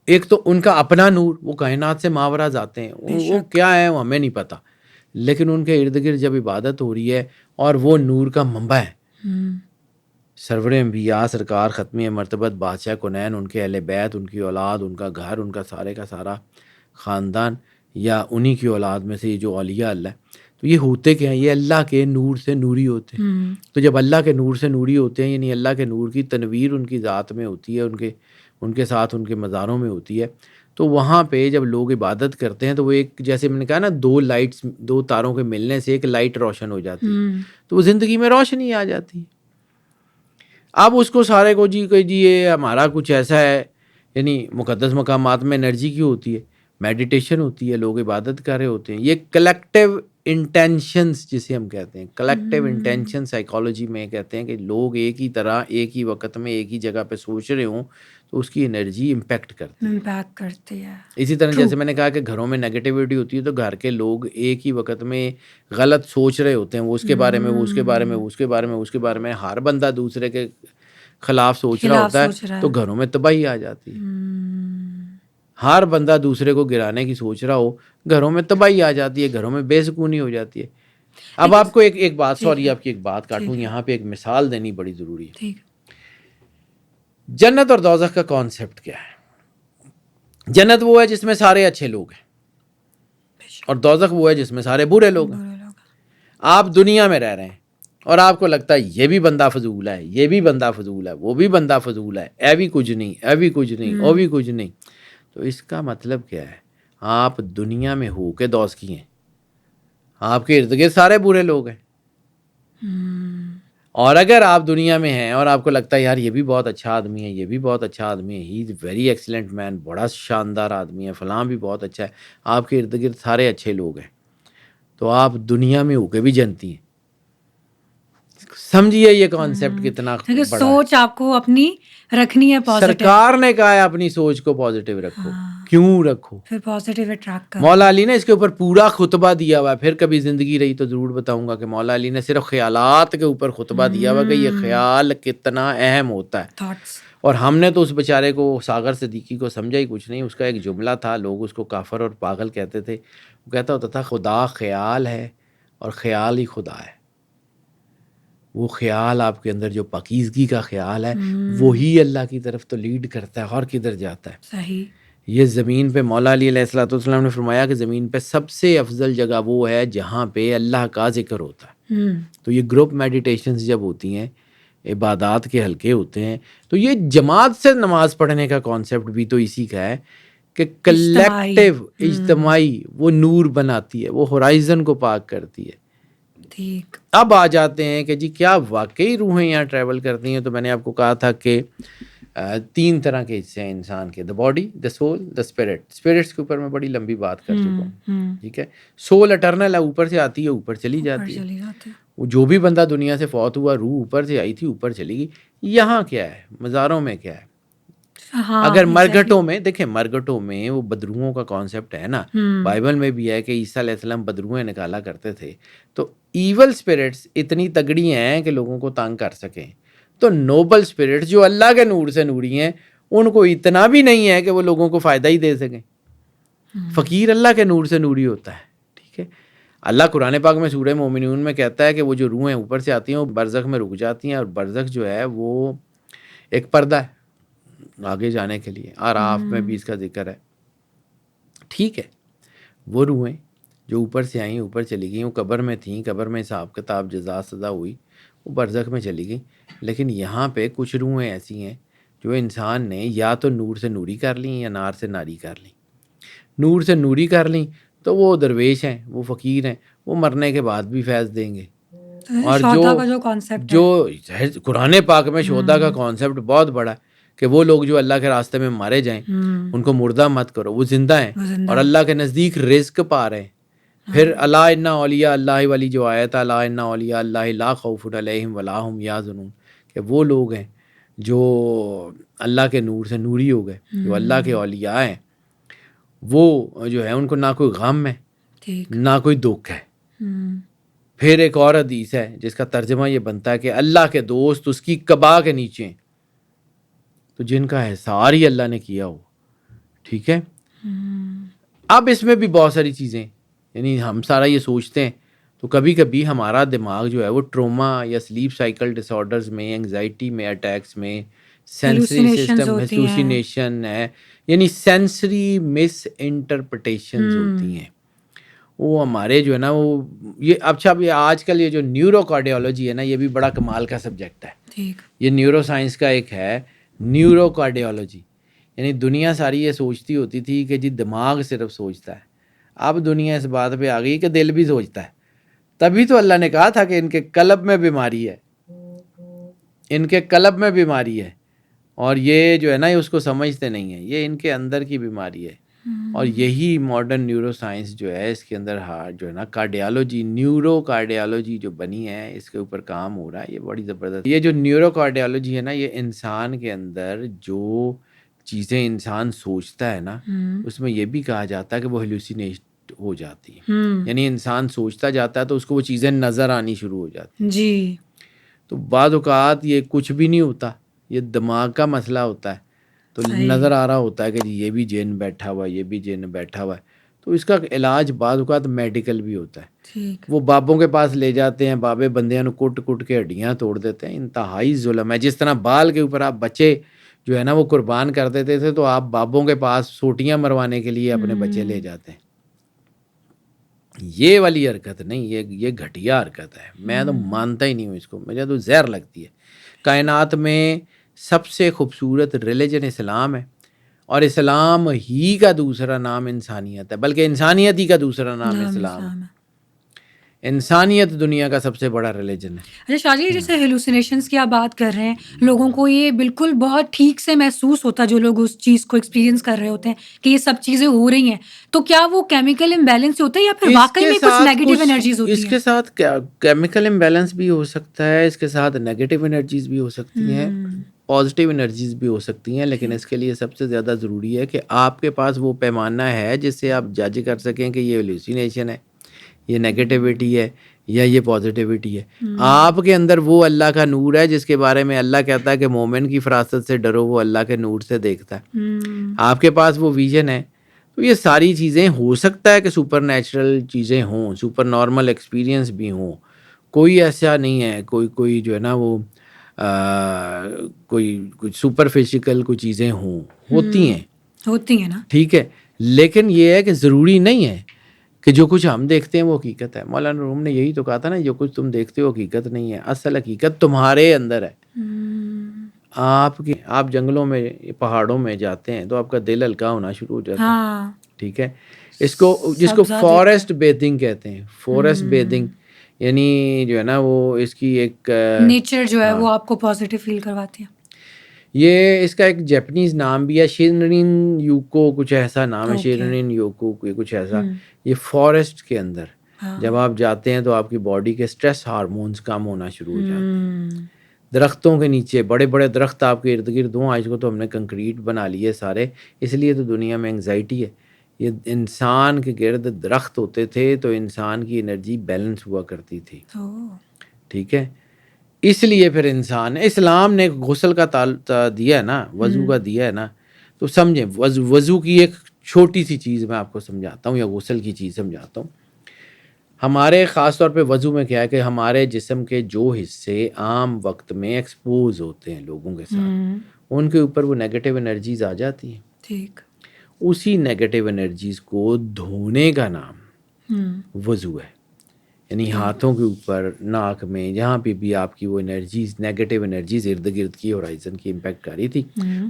ایک تو ان کا اپنا نور، وہ کائنات سے ماورا ذاتیں ہیں، وہ کیا ہے وہ ہمیں نہیں پتا، لیکن ان کے ارد گرد جب عبادت ہو رہی ہے اور وہ نور کا منبع ہے سرور انبیاء سرکار ختمی مرتبت بادشاہ کونین، ان کے اہل بیت، ان کی اولاد، ان کا گھر، ان کا سارے کا سارا خاندان، یا انہی کی اولاد میں سے یہ جو اولیاء اللہ، تو یہ ہوتے کیا ہیں؟ یہ اللہ کے نور سے نوری ہوتے ہیں. تو جب اللہ کے نور سے نوری ہوتے ہیں، یعنی اللہ کے نور کی تنویر ان کی ذات میں ہوتی ہے، ان کے ساتھ ان کے مزاروں میں ہوتی ہے، تو وہاں پہ جب لوگ عبادت کرتے ہیں تو وہ ایک, جیسے میں نے کہا نا, 2 لائٹس, 2 تاروں کے ملنے سے ایک لائٹ روشن ہو جاتی ہے, تو وہ زندگی میں روشنی آ جاتی ہے. اب اس کو سارے کو جی یہ ہمارا کچھ ایسا ہے, یعنی مقدس مقامات میں انرجی کیوں ہوتی ہے, میڈیٹیشن ہوتی ہے, لوگ عبادت کر رہے ہوتے ہیں. یہ کلیکٹیو انٹینشنس جسے ہم کہتے ہیں, کلیکٹیو انٹینشن سائیکالوجی میں کہتے ہیں کہ لوگ ایک ہی طرح ایک ہی وقت میں ایک ہی جگہ پہ سوچ رہے ہوں تو اس کی انرجی امپیکٹ کرتی ہے. اسی طرح جیسے میں نے کہا کہ گھروں میں نیگیٹیوٹی ہوتی ہے تو گھر کے لوگ ایک ہی وقت میں غلط سوچ رہے ہوتے ہیں, وہ اس کے بارے میں, وہ اس کے بارے میں, وہ اس کے بارے میں, اس کے بارے میں, ہر بندہ دوسرے کے خلاف سوچ رہا ہوتا ہے تو گھروں میں تباہی آ جاتی ہے. ہر بندہ دوسرے کو گرانے کی سوچ رہا ہو, گھروں میں تباہی آ جاتی ہے, گھروں میں بے سکونی ہو جاتی ہے. اب آپ کو ایک بات, سوری آپ کی ایک بات کاٹوں, یہاں پہ ایک مثال دینی بڑی ضروری ہے. جنت اور دوزخ کا کانسیپٹ کیا ہے؟ جنت وہ ہے جس میں سارے اچھے لوگ ہیں, اور دوزخ وہ ہے جس میں سارے برے لوگ ہیں. آپ دنیا میں رہ رہے ہیں اور آپ کو لگتا ہے یہ بھی بندہ فضول ہے, یہ بھی بندہ فضول ہے, وہ بھی بندہ فضول ہے, اے بھی کچھ نہیں, اے بھی کچھ نہیں, او بھی کچھ نہیں. تو اس کا مطلب کیا ہے؟ آپ دنیا میں ہو کے دوست کی ہیں, آپ کے ارد گرد سارے برے لوگ ہیں. اور اگر آپ دنیا میں ہیں اور آپ کو لگتا ہے یار یہ بھی بہت اچھا آدمی ہے, یہ بھی بہت اچھا آدمی ہے, ہی از ویری ایکسیلنٹ مین, بڑا شاندار آدمی ہے, فلاں بھی بہت اچھا ہے, آپ کے ارد گرد سارے اچھے لوگ ہیں, تو آپ دنیا میں ہو کے بھی جنتی ہیں. سمجھیے یہ کانسیپٹ کتنا بڑا سوچ آپ کو اپنی رکھنی ہے پازیٹیو. سرکار نے کہا ہے اپنی سوچ کو پازیٹیو رکھو. کیوں رکھو؟ پھر پازیٹیو اٹریکٹ کرو. مولا علی نے اس کے اوپر پورا خطبہ دیا ہوا ہے, پھر کبھی زندگی رہی تو ضرور بتاؤں گا کہ مولا علی نے صرف خیالات کے اوپر خطبہ دیا ہوا کہ یہ خیال کتنا اہم ہوتا ہے. اور ہم نے تو اس بیچارے کو, ساغر صدیقی کو, سمجھا ہی کچھ نہیں. اس کا ایک جملہ تھا, لوگ اس کو کافر اور پاگل کہتے تھے. وہ کہتا ہوتا تھا خدا خیال ہے اور خیال ہی خدا ہے. وہ خیال آپ کے اندر جو پاکیزگی کا خیال ہے وہی اللہ کی طرف تو لیڈ کرتا ہے, اور کدھر جاتا ہے. صحیح. یہ زمین پہ مولا علی علیہ الصلوۃ والسلام نے فرمایا کہ زمین پہ سب سے افضل جگہ وہ ہے جہاں پہ اللہ کا ذکر ہوتا ہے. تو یہ گروپ میڈیٹیشنز جب ہوتی ہیں, عبادات کے حلقے ہوتے ہیں, تو یہ جماعت سے نماز پڑھنے کا کانسیپٹ بھی تو اسی کا ہے کہ کلیکٹیو, اجتماعی, وہ نور بناتی ہے, وہ ہورائزن کو پاک کرتی ہے. ٹھیک. اب آ جاتے ہیں کہ جی کیا واقعی روحیں یہاں ٹریول کرتی ہیں؟ تو میں نے آپ کو کہا تھا کہ 3 طرح کے حصے ہیں انسان کے, the body, the civil, the spirit. Spirits کے اوپر میں بڑی لمبی بات کر چکا ہوں, ٹھیک ہے. سول اٹرنل ہے, اوپر سے آتی ہے, اوپر چلی جاتی ہے. وہ جو بھی بندہ دنیا سے فوت ہوا, روح اوپر سے آئی تھی, اوپر چلی گئی. یہاں کیا ہے؟ مزاروں میں کیا ہے؟ اگر مرگٹوں میں دیکھیں, مرگٹوں میں وہ بدروحوں کا کانسیپٹ ہے نا, بائبل میں بھی ہے کہ عیسیٰ علیہ السلام بدروحیں نکالا کرتے تھے. تو ایول اسپرٹس اتنی تگڑی ہیں کہ لوگوں کو تنگ کر سکیں. تو نوبل اسپرٹس جو اللہ کے نور سے نوری ہیں, ان کو اتنا بھی نہیں ہے کہ وہ لوگوں کو فائدہ ہی دے سکیں. فقیر اللہ کے نور سے نوری ہوتا ہے, ٹھیک ہے. اللہ قرآن پاک میں سورہ مومنون میں کہتا ہے کہ وہ جو روحیں اوپر سے آتی ہیں وہ برزخ میں رک جاتی ہیں, اور برزخ جو ہے وہ ایک پردہ ہے آگے جانے کے لیے. آراف میں بھی اس کا ذکر ہے, ٹھیک ہے. وہ روحیں جو اوپر سے آئیں, اوپر چلی گئیں, وہ قبر میں تھیں, قبر میں حساب کتاب جزا سزا ہوئی, وہ برزخ میں چلی گئیں. لیکن یہاں پہ کچھ روحیں ایسی ہیں جو انسان نے یا تو نور سے نوری کر لیں یا نار سے ناری کر لیں. نور سے نوری کر لیں تو وہ درویش ہیں, وہ فقیر ہیں, وہ مرنے کے بعد بھی فیض دیں گے. اور جو قرآن پاک میں شہداء کا کانسیپٹ بہت بڑا ہے کہ وہ لوگ جو اللہ کے راستے میں مارے جائیں ان کو مردہ مت کرو, وہ زندہ ہیں اور اللہ کے نزدیک رزق پا رہے ہیں. پھر الا ان اولیاء اللہ والی جو آیت ہے, الا ان اولیاء اللہ لا خوف علیہم ولا هم یحزنون, کہ وہ لوگ ہیں جو اللہ کے نور سے نوری ہو گئے, جو اللہ کے اولیاء ہیں, وہ جو ہے ان کو نہ کوئی غم ہے نہ کوئی دکھ ہے. پھر ایک اور حدیث ہے جس کا ترجمہ یہ بنتا ہے کہ اللہ کے دوست اس کی قبا کے نیچے ہیں, تو جن کا احسار ہی اللہ نے کیا ہو, ٹھیک ہے. اب اس میں بھی بہت ساری چیزیں, یعنی ہم سارا یہ سوچتے ہیں تو کبھی کبھی ہمارا دماغ جو ہے وہ ٹروما یا سلیپ سائیکل ڈس آرڈرز میں, انگزائٹی میں, اٹیکس میں, سینسری سسٹم ہیلوسینیشن ہے, یعنی سینسری مس انٹرپریٹیشنز ہوتی ہیں. وہ ہمارے جو ہے نا وہ یہ اچھا بھی آج کل یہ جو نیورو کارڈیالوجی ہے نا, یہ بھی بڑا کمال کا سبجیکٹ ہے. یہ نیورو سائنس کا ایک ہے نیورو کارڈیالوجی, یعنی دنیا ساری یہ سوچتی ہوتی تھی کہ جی دماغ صرف سوچتا ہے، اب دنیا اس بات پہ آ گئی کہ دل بھی سوچتا ہے. تبھی تو اللہ نے کہا تھا کہ ان کے قلب میں بیماری ہے، ان کے قلب میں بیماری ہے، اور یہ جو ہے نا اس کو سمجھتے نہیں ہیں، یہ ان کے اندر کی بیماری ہے. اور یہی ماڈرن نیورو سائنس جو ہے اس کے اندر جو ہے نا کارڈیالوجی، نیورو کارڈیالوجی جو بنی ہے، اس کے اوپر کام ہو رہا ہے. یہ بڑی زبردست. یہ جو نیورو کارڈیالوجی ہے نا، یہ انسان کے اندر جو چیزیں انسان سوچتا ہے نا، اس میں یہ بھی کہا جاتا ہے کہ وہ ہیلوسینیٹ ہو جاتی ہے. یعنی انسان سوچتا جاتا ہے تو اس کو وہ چیزیں نظر آنی شروع ہو جاتی ہیں. جی. تو بعض اوقات یہ کچھ بھی نہیں ہوتا، یہ دماغ کا مسئلہ ہوتا ہے. تو نظر آ رہا ہوتا ہے کہ جی یہ بھی جن بیٹھا ہوا ہے، یہ بھی جن بیٹھا ہوا ہے. تو اس کا علاج بعض اوقات میڈیکل بھی ہوتا ہے. وہ بابوں کے پاس لے جاتے ہیں، بابے بندیاں کو کٹ کٹ کے ہڈیاں توڑ دیتے ہیں. انتہائی ظلم ہے. جس طرح بال کے اوپر آپ بچے جو ہے نا وہ قربان کر دیتے تھے، تو آپ بابوں کے پاس سوٹیاں مروانے کے لیے اپنے بچے لے جاتے ہیں. یہ والی حرکت نہیں، یہ گھٹیا حرکت ہے. میں تو مانتا ہی نہیں ہوں اس کو، مجھے تو زہر لگتی ہے. کائنات میں سب سے خوبصورت ریلیجن اسلام ہے، اور اسلام ہی کا دوسرا نام انسانیت ہے، بلکہ انسانیت ہی کا دوسرا نام اسلام ہے. انسانیت دنیا کا سب سے بڑا ریلیجن ہے. اچھا شاہ جی، جیسے ہیلوسینیشنز کی آپ بات کر رہے ہیں، لوگوں کو یہ بالکل بہت ٹھیک سے محسوس ہوتا ہے، جو لوگ اس چیز کو ایکسپیرینس کر رہے ہوتے ہیں کہ یہ سب چیزیں ہو رہی ہیں، تو کیا وہ کیمیکل امبیلنس ہوتا ہے یا پھر واقعی میں کچھ نیگیٹو انرجیز ہوتی ہیں؟ اس کے ساتھ کیمیکل امبیلنس بھی ہو سکتا ہے، اس کے ساتھ نیگیٹو انرجیز بھی ہو سکتی ہیں، پازیٹیو انرجیز بھی ہو سکتی ہیں. لیکن اس کے لیے سب سے زیادہ ضروری ہے کہ آپ کے پاس وہ پیمانہ ہے جس سے آپ جج کر سکیں کہ یہ ہیلوسینیشن ہے، یہ نیگیٹیوٹی ہے، یا یہ پازیٹیوٹی ہے. آپ کے اندر وہ اللہ کا نور ہے جس کے بارے میں اللہ کہتا ہے کہ مومن کی فراست سے ڈرو، وہ اللہ کے نور سے دیکھتا ہے. آپ کے پاس وہ ویژن ہے. تو یہ ساری چیزیں ہو سکتا ہے کہ سپر نیچرل چیزیں ہوں، سپر نارمل ایکسپیرینس بھی ہوں. کوئی ایسا نہیں ہے، کوئی جو ہے نا وہ کوئی سپر فزیکل کوئی چیزیں ہوتی ہیں نا. ٹھیک ہے، لیکن یہ ہے کہ ضروری نہیں ہے کہ جو کچھ ہم دیکھتے ہیں وہ حقیقت ہے. مولانا روم نے یہی تو کہا تھا نا، جو کچھ تم دیکھتے ہو حقیقت نہیں ہے، اصل حقیقت تمہارے اندر ہے. آپ جنگلوں میں، پہاڑوں میں جاتے ہیں تو آپ کا دل ہلکا ہونا شروع ہو جاتا ہے. ٹھیک ہے، جس کو فارسٹ بیتھنگ کہتے ہیں. فارسٹ بیتھنگ یعنی جو ہے نا وہ اس کی ایک نیچر جو ہے وہ آپ کو پازیٹیو فیل کرواتی ہے. یہ اس کا ایک جیپنیز نام بھی ہے، شینرین یوکو کچھ ایسا نام ہے. شینرین یوکو کچھ ایسا. یہ فارسٹ کے اندر جب آپ جاتے ہیں تو آپ کی باڈی کے سٹریس ہارمونز کم ہونا شروع ہو جاتے ہیں. درختوں کے نیچے بڑے بڑے درخت آپ کے ارد گرد ہوں. آج کو تو ہم نے کنکریٹ بنا لیے سارے، اس لیے تو دنیا میں انگزائٹی ہے. یہ انسان کے گرد درخت ہوتے تھے تو انسان کی انرجی بیلنس ہوا کرتی تھی. ٹھیک ہے، اس لیے پھر اسلام نے غسل کا دیا ہے نا، وضو کا دیا ہے نا. تو سمجھیں وضو کی ایک چھوٹی سی چیز میں آپ کو سمجھاتا ہوں، یا غسل کی چیز سمجھاتا ہوں. ہمارے خاص طور پہ وضو میں کیا ہے کہ ہمارے جسم کے جو حصے عام وقت میں ایکسپوز ہوتے ہیں لوگوں کے ساتھ، ان کے اوپر وہ نیگیٹو انرجیز آ جاتی ہیں. ٹھیک، اسی نیگیٹو انرجیز کو دھونے کا نام وضو ہے. یعنی ہاتھوں کے اوپر، ناک میں، جہاں پہ بھی آپ کی وہ انرجیز، نیگیٹو انرجیز ارد گرد کی ہورائزن کی امپیکٹ کر رہی تھی،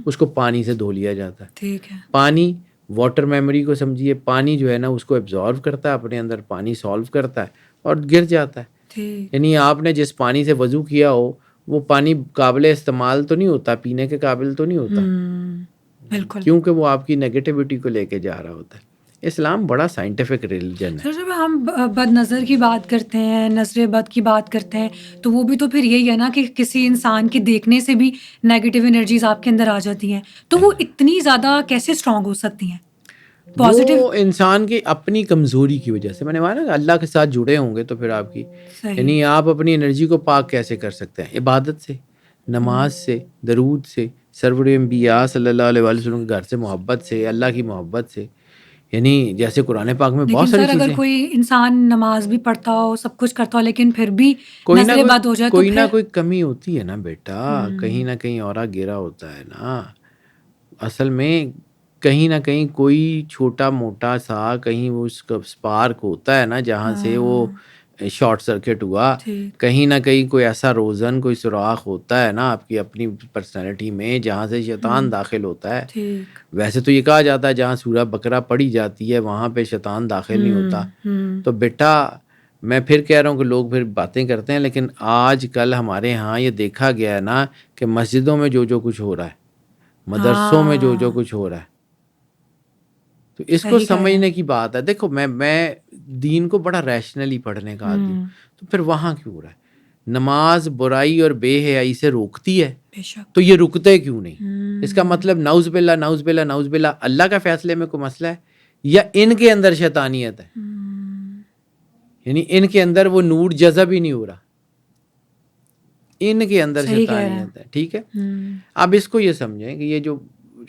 اس کو پانی سے دھو لیا جاتا ہے. ٹھیک ہے. پانی واٹر میموری کو سمجھیے. پانی جو ہے نا اس کو ایبزارو کرتا ہے اپنے اندر، پانی سالو کرتا ہے اور گر جاتا ہے. یعنی آپ نے جس پانی سے وضو کیا ہو وہ پانی قابل استعمال تو نہیں ہوتا، پینے کے قابل تو نہیں ہوتا، بالکل، کیونکہ وہ آپ کی نیگیٹیوٹی کو لے کے جا رہا ہوتا ہے. اسلام بڑا سائنٹیفک ریلیجن ہے. جب ہم بد نظر کی بات کرتے ہیں، نظر بد کی بات کرتے ہیں، تو وہ بھی تو پھر یہی ہے نا کہ کسی انسان کے دیکھنے سے بھی نیگیٹو انرجیز آپ کے اندر آ جاتی ہیں. تو وہ اتنی زیادہ کیسے اسٹرانگ ہو سکتی ہیں؟ وہ انسان کی اپنی کمزوری کی وجہ سے. میں نے کہا نا اللہ کے ساتھ جڑے ہوں گے تو پھر آپ کی، یعنی آپ اپنی انرجی کو پاک کیسے کر سکتے ہیں؟ عبادت سے، نماز سے، درود سے، سرور انبیاء صلی اللہ علیہ وسلم کے گھر سے محبت سے، اللہ کی محبت سے. یعنی جیسے قرآن پاک میں بہت ساری چیزیں. اگر کوئی انسان نماز بھی پڑھتا ہو، سب کچھ کرتا ہو، لیکن پھر بھی نظر بد ہو جائے تو کوئی نہ کوئی کمی ہوتی ہے نا بیٹا، کہیں نہ کہیں اورا گرا ہوتا ہے نا. اصل میں کہیں نہ کہیں کوئی چھوٹا موٹا سا کہیں وہ اس کا اسپارک ہوتا ہے نا، جہاں سے وہ شارٹ سرکٹ ہوا, کہیں نہ کہیں کوئی ایسا روزن, کوئی سوراخ ہوتا ہے نا آپ کی اپنی پرسنالٹی میں جہاں سے شیطان داخل ہوتا ہے. ویسے تو یہ کہا جاتا ہے جہاں سورہ بقرہ پڑھی جاتی ہے وہاں پہ شیطان داخل نہیں ہوتا. تو بیٹا میں پھر کہہ رہا ہوں کہ لوگ پھر باتیں کرتے ہیں, لیکن آج کل ہمارے ہاں یہ دیکھا گیا ہے نا کہ مسجدوں میں جو کچھ ہو رہا ہے, مدرسوں میں جو کچھ ہو رہا ہے, تو اس کو سمجھنے کی بات ہے. دیکھو میں دین کو بڑا ریشنلی پڑھنے کا عادی ہوں, تو پھر وہاں کیوں ہو رہا ہے؟ نماز برائی اور بے حیائی سے روکتی ہے, تو یہ رکتے کیوں نہیں؟ اس کا مطلب نعوذ باللہ نعوذ باللہ نعوذ باللہ اللہ کا فیصلے میں کوئی مسئلہ ہے یا ان کے اندر شیطانیت ہے؟ یعنی ان کے اندر وہ نور جذب ہی نہیں ہو رہا, ان کے اندر شیطانیت ہے. ٹھیک ہے, اب اس کو یہ سمجھیں کہ یہ جو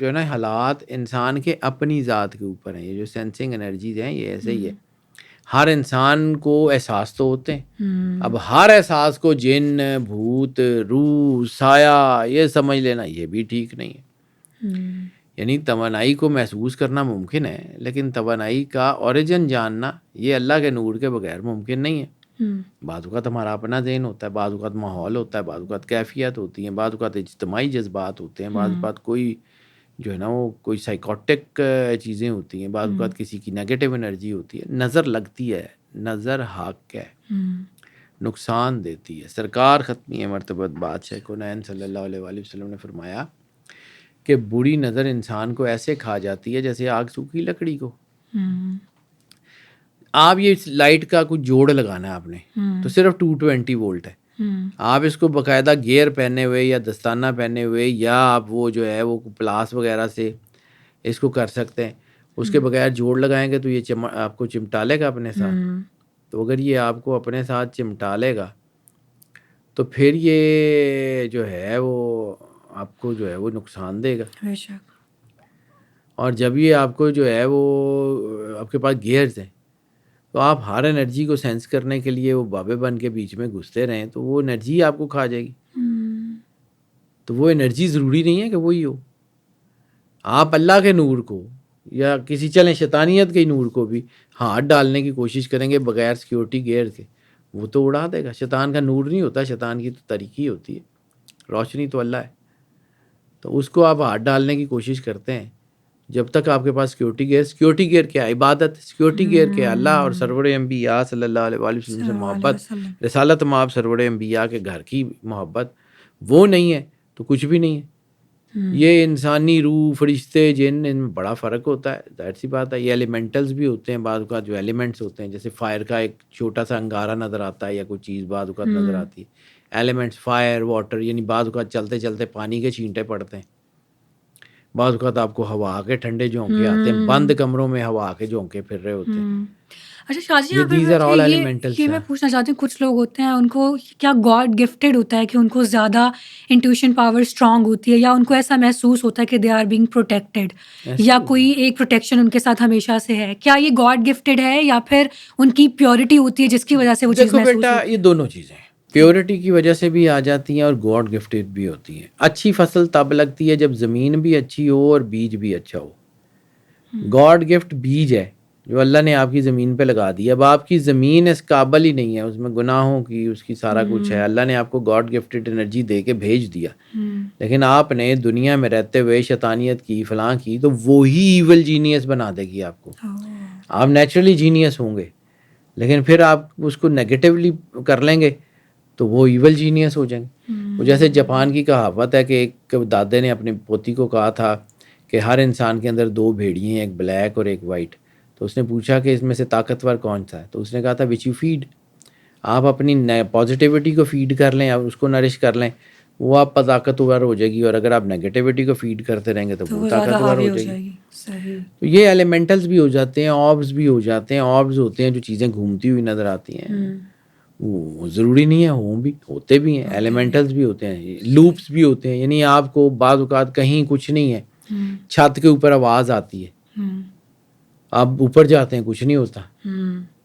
ہے نا حالات انسان کے اپنی ذات کے اوپر ہیں. یہ جو سینسنگ انرجیز ہیں یہ ایسے ہی ہے. ہر انسان کو احساس تو ہوتے ہیں. اب ہر احساس کو جن, بھوت, روح, سایہ یہ سمجھ لینا یہ بھی ٹھیک نہیں ہے. یعنی توانائی کو محسوس کرنا ممکن ہے, لیکن توانائی کا اوریجن جاننا یہ اللہ کے نور کے بغیر ممکن نہیں ہے. بعض اوقات ہمارا اپنا ذہن ہوتا ہے, بعض اوقات ماحول ہوتا ہے, بعض اوقات کیفیت ہوتی ہیں, بعض اوقات اجتماعی جذبات ہوتے ہیں, بعض اوقات کوئی جو ہے نا وہ کوئی سائیکوٹک چیزیں ہوتی ہیں, بعض اوقات کسی کی نیگیٹو انرجی ہوتی ہے. نظر لگتی ہے, نظر حق ہے, نقصان دیتی ہے. سرکار ختمی مرتبہ بادشاہ کونین صلی اللہ علیہ وآلہ وسلم نے فرمایا کہ بری نظر انسان کو ایسے کھا جاتی ہے جیسے آگ سوکھی لکڑی کو. آپ یہ لائٹ کا کچھ جوڑ لگانا ہے آپ نے, تو صرف 220 وولٹ ہے. آپ اس کو باقاعدہ گیئر پہنے ہوئے یا دستانہ پہنے ہوئے یا آپ وہ جو ہے وہ پلاس وغیرہ سے اس کو کر سکتے ہیں. اس کے بغیر جوڑ لگائیں گے تو یہ آپ کو چمٹا لے گا اپنے ساتھ. تو اگر یہ آپ کو اپنے ساتھ چمٹا لے گا تو پھر یہ جو ہے وہ آپ کو جو ہے وہ نقصان دے گا. اور جب یہ آپ کو جو ہے وہ آپ کے پاس گیئرز ہیں تو آپ ہر انرجی کو سینس کرنے کے لیے وہ بابے بن کے بیچ میں گھستے رہیں تو وہ انرجی آپ کو کھا جائے گی. تو وہ انرجی ضروری نہیں ہے کہ وہی ہو. آپ اللہ کے نور کو یا کسی چلیں شیطانیت کے نور کو بھی ہاتھ ڈالنے کی کوشش کریں گے بغیر سیکیورٹی گیئر کے, وہ تو اڑا دے گا. شیطان کا نور نہیں ہوتا, شیطان کی تو طریقی ہوتی ہے, روشنی تو اللہ ہے. تو اس کو آپ ہاتھ ڈالنے کی کوشش کرتے ہیں جب تک آپ کے پاس سیکیورٹی گیئر کیا عبادت, سیکیورٹی گیئر کیا اللہ اور سرور انبیاء صلی اللہ علیہ وآلہ وسلم سے محبت, رسالت مآب سرور انبیاء کے گھر کی محبت, وہ نہیں ہے تو کچھ بھی نہیں ہے. یہ انسانی روح, فرشتے, جن, ان میں بڑا فرق ہوتا ہے, ظاہر سی بات ہے. یہ ایلیمنٹلز بھی ہوتے ہیں بعض اوقات, جو ایلیمنٹس ہوتے ہیں جیسے فائر کا ایک چھوٹا سا انگارہ نظر آتا ہے یا کوئی چیز بعض اوقات نظر آتی ہے. ایلیمنٹس فائر, واٹر, یعنی بعض اوقات چلتے چلتے پانی کے چھینٹے پڑتے ہیں, بعض اوقات آپ کو ہوا کے ٹھنڈے جھونکے آتے ہیں, بند کمروں میں ہوا کے جھونکے پھر رہے ہوتے ہیں. اچھا شاہ جی, یہ میں پوچھنا چاہتی ہوں, کچھ لوگ ہوتے ہیں ان کو کیا گاڈ گفٹیڈ ہوتا ہے کہ ان کو زیادہ انٹیویشن پاور اسٹرانگ ہوتی ہے, یا ان کو ایسا محسوس ہوتا ہے کہ دے آر بینگ پروٹیکٹیڈ, یا کوئی ایک پروٹیکشن ان کے ساتھ ہمیشہ سے ہے؟ کیا یہ گاڈ گفٹیڈ ہے یا پھر ان کی پیورٹی ہوتی ہے جس کی وجہ سے وہ چیز محسوس ہوتی ہے؟ بیٹا یہ دونوں چیزیں پیورٹی کی وجہ سے بھی آ جاتی ہیں اور گاڈ گفٹیڈ بھی ہوتی ہیں. اچھی فصل تب لگتی ہے جب زمین بھی اچھی ہو اور بیج بھی اچھا ہو. گاڈ گفٹ بیج ہے جو اللہ نے آپ کی زمین پہ لگا دیا. اب آپ کی زمین اس قابل ہی نہیں ہے, اس میں گناہوں کی, اس کی سارا کچھ ہے. اللہ نے آپ کو گاڈ گفٹیڈ انرجی دے کے بھیج دیا, لیکن آپ نے دنیا میں رہتے ہوئے شیطانیت کی, فلاں کی, تو وہی ایول جینیس بنا دے گی آپ کو. آپ نیچرلی جینیس ہوں گے, لیکن پھر آپ اس کو نیگیٹیولی کر لیں گے تو وہ ایول جینیس ہو جائیں گے. وہ جیسے جاپان کی کہاوت ہے کہ ایک دادے نے اپنی پوتی کو کہا تھا کہ ہر انسان کے اندر 2 بھیڑیے ہیں, ایک بلیک اور ایک وائٹ. تو اس نے پوچھا کہ اس میں سے طاقتور کون سا ہے, تو اس نے کہا تھا وچ یو فیڈ. آپ اپنی پازیٹیوٹی کو فیڈ کر لیں, آپ اس کو نرش کر لیں, وہ آپ پر طاقتور ہو جائے گی. اور اگر آپ نیگیٹیوٹی کو فیڈ کرتے رہیں گے تو وہ طاقتور ہو جائے گی. تو یہ ایلیمنٹلز بھی ہو جاتے ہیں, آربز بھی ہو جاتے ہیں. آربز ہوتے ہیں جو چیزیں گھومتی ہوئی نظر آتی ہیں, وہ ضروری نہیں ہے, ہوں بھی ہوتے بھی ہیں. ایلیمنٹلز بھی ہوتے ہیں, لوپس بھی ہوتے ہیں. یعنی آپ کو بعض اوقات کہیں کچھ نہیں ہے, چھت کے اوپر آواز آتی ہے, آپ اوپر جاتے ہیں کچھ نہیں ہوتا.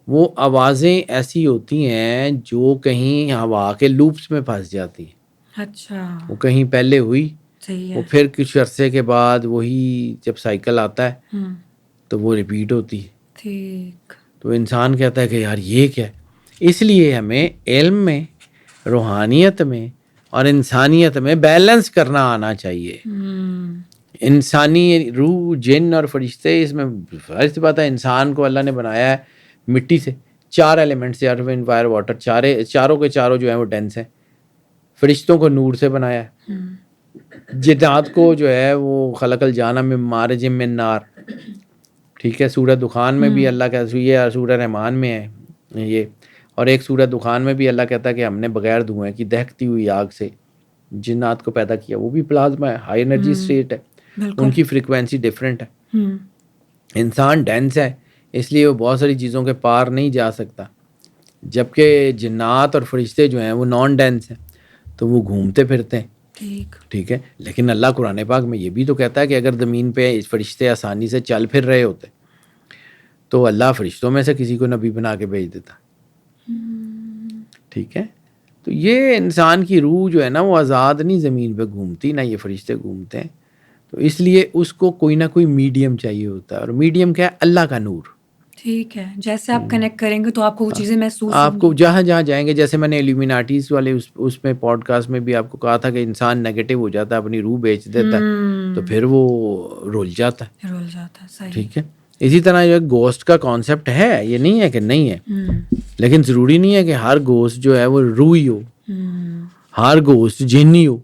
وہ آوازیں ایسی ہوتی ہیں جو کہیں ہوا کے لوپس میں پھنس جاتی ہیں. اچھا, وہ کہیں پہلے ہوئی, وہ پھر کچھ عرصے کے بعد وہی جب سائیکل آتا ہے تو وہ ریپیٹ ہوتی ہے. ٹھیک. تو انسان کہتا ہے کہ یار یہ کیا ہے, اس لیے ہمیں علم میں، روحانیت میں اور انسانیت میں بیلنس کرنا آنا چاہیے. انسانی روح، جن اور فرشتے، اس میں ظاہر سی بات ہے انسان کو اللہ نے بنایا ہے مٹی سے، 4 ایلیمنٹ سے، ارتھ وائنڈ فائر واٹر، چاروں کے چاروں جو ہیں وہ ڈینس ہیں. فرشتوں کو نور سے بنایا ہے. جنات کو جو ہے وہ خلق الجان من مارج من نار. ٹھیک ہے، سورہ دخان میں بھی اللہ کا، یہ سورہ رحمان میں ہے یہ، اور ایک سورہ دخان میں بھی اللہ کہتا ہے کہ ہم نے بغیر دھوئیں کی دہکتی ہوئی آگ سے جنات کو پیدا کیا. وہ بھی پلازما ہے، ہائی انرجی اسٹیٹ ہے، ان کی فریکوینسی ڈفرینٹ ہے. انسان ڈینس ہے، اس لیے وہ بہت ساری چیزوں کے پار نہیں جا سکتا، جبکہ جنات اور فرشتے جو ہیں وہ نان ڈینس ہیں، تو وہ گھومتے پھرتے ہیں. ٹھیک ہے، لیکن اللہ قرآن پاک میں یہ بھی تو کہتا ہے کہ اگر زمین پہ فرشتے آسانی سے چل پھر رہے ہوتے تو اللہ فرشتوں میں سے کسی کو نبی بنا کے بھیج دیتا. ٹھیک ہے، تو یہ انسان کی روح جو ہے نا وہ آزاد نہیں زمین پہ گھومتی، نہ یہ فرشتے گھومتے ہیں. تو اس لیے اس کو کوئی نہ کوئی میڈیم چاہیے ہوتا ہے، اور میڈیم کیا ہے؟ اللہ کا نور. ٹھیک ہے، جیسے آپ کنیکٹ کریں گے تو آپ کو وہ چیزیں محسوس آپ کو جہاں جہاں جائیں گے، جیسے میں نے ایلیومیناٹیز والے اس میں پوڈ کاسٹ میں بھی آپ کو کہا تھا کہ انسان نیگیٹو ہو جاتا ہے، اپنی روح بیچ دیتا ہے تو پھر وہ رول جاتا ہے. صحیح. ٹھیک ہے، اسی طرح یہ گوسٹ کا کانسیپٹ ہے، یہ نہیں ہے کہ نہیں ہے، لیکن ضروری نہیں ہے کہ ہر گوسٹ جو ہے وہ روح ہی ہو، ہر گوسٹ جن ہی ہو.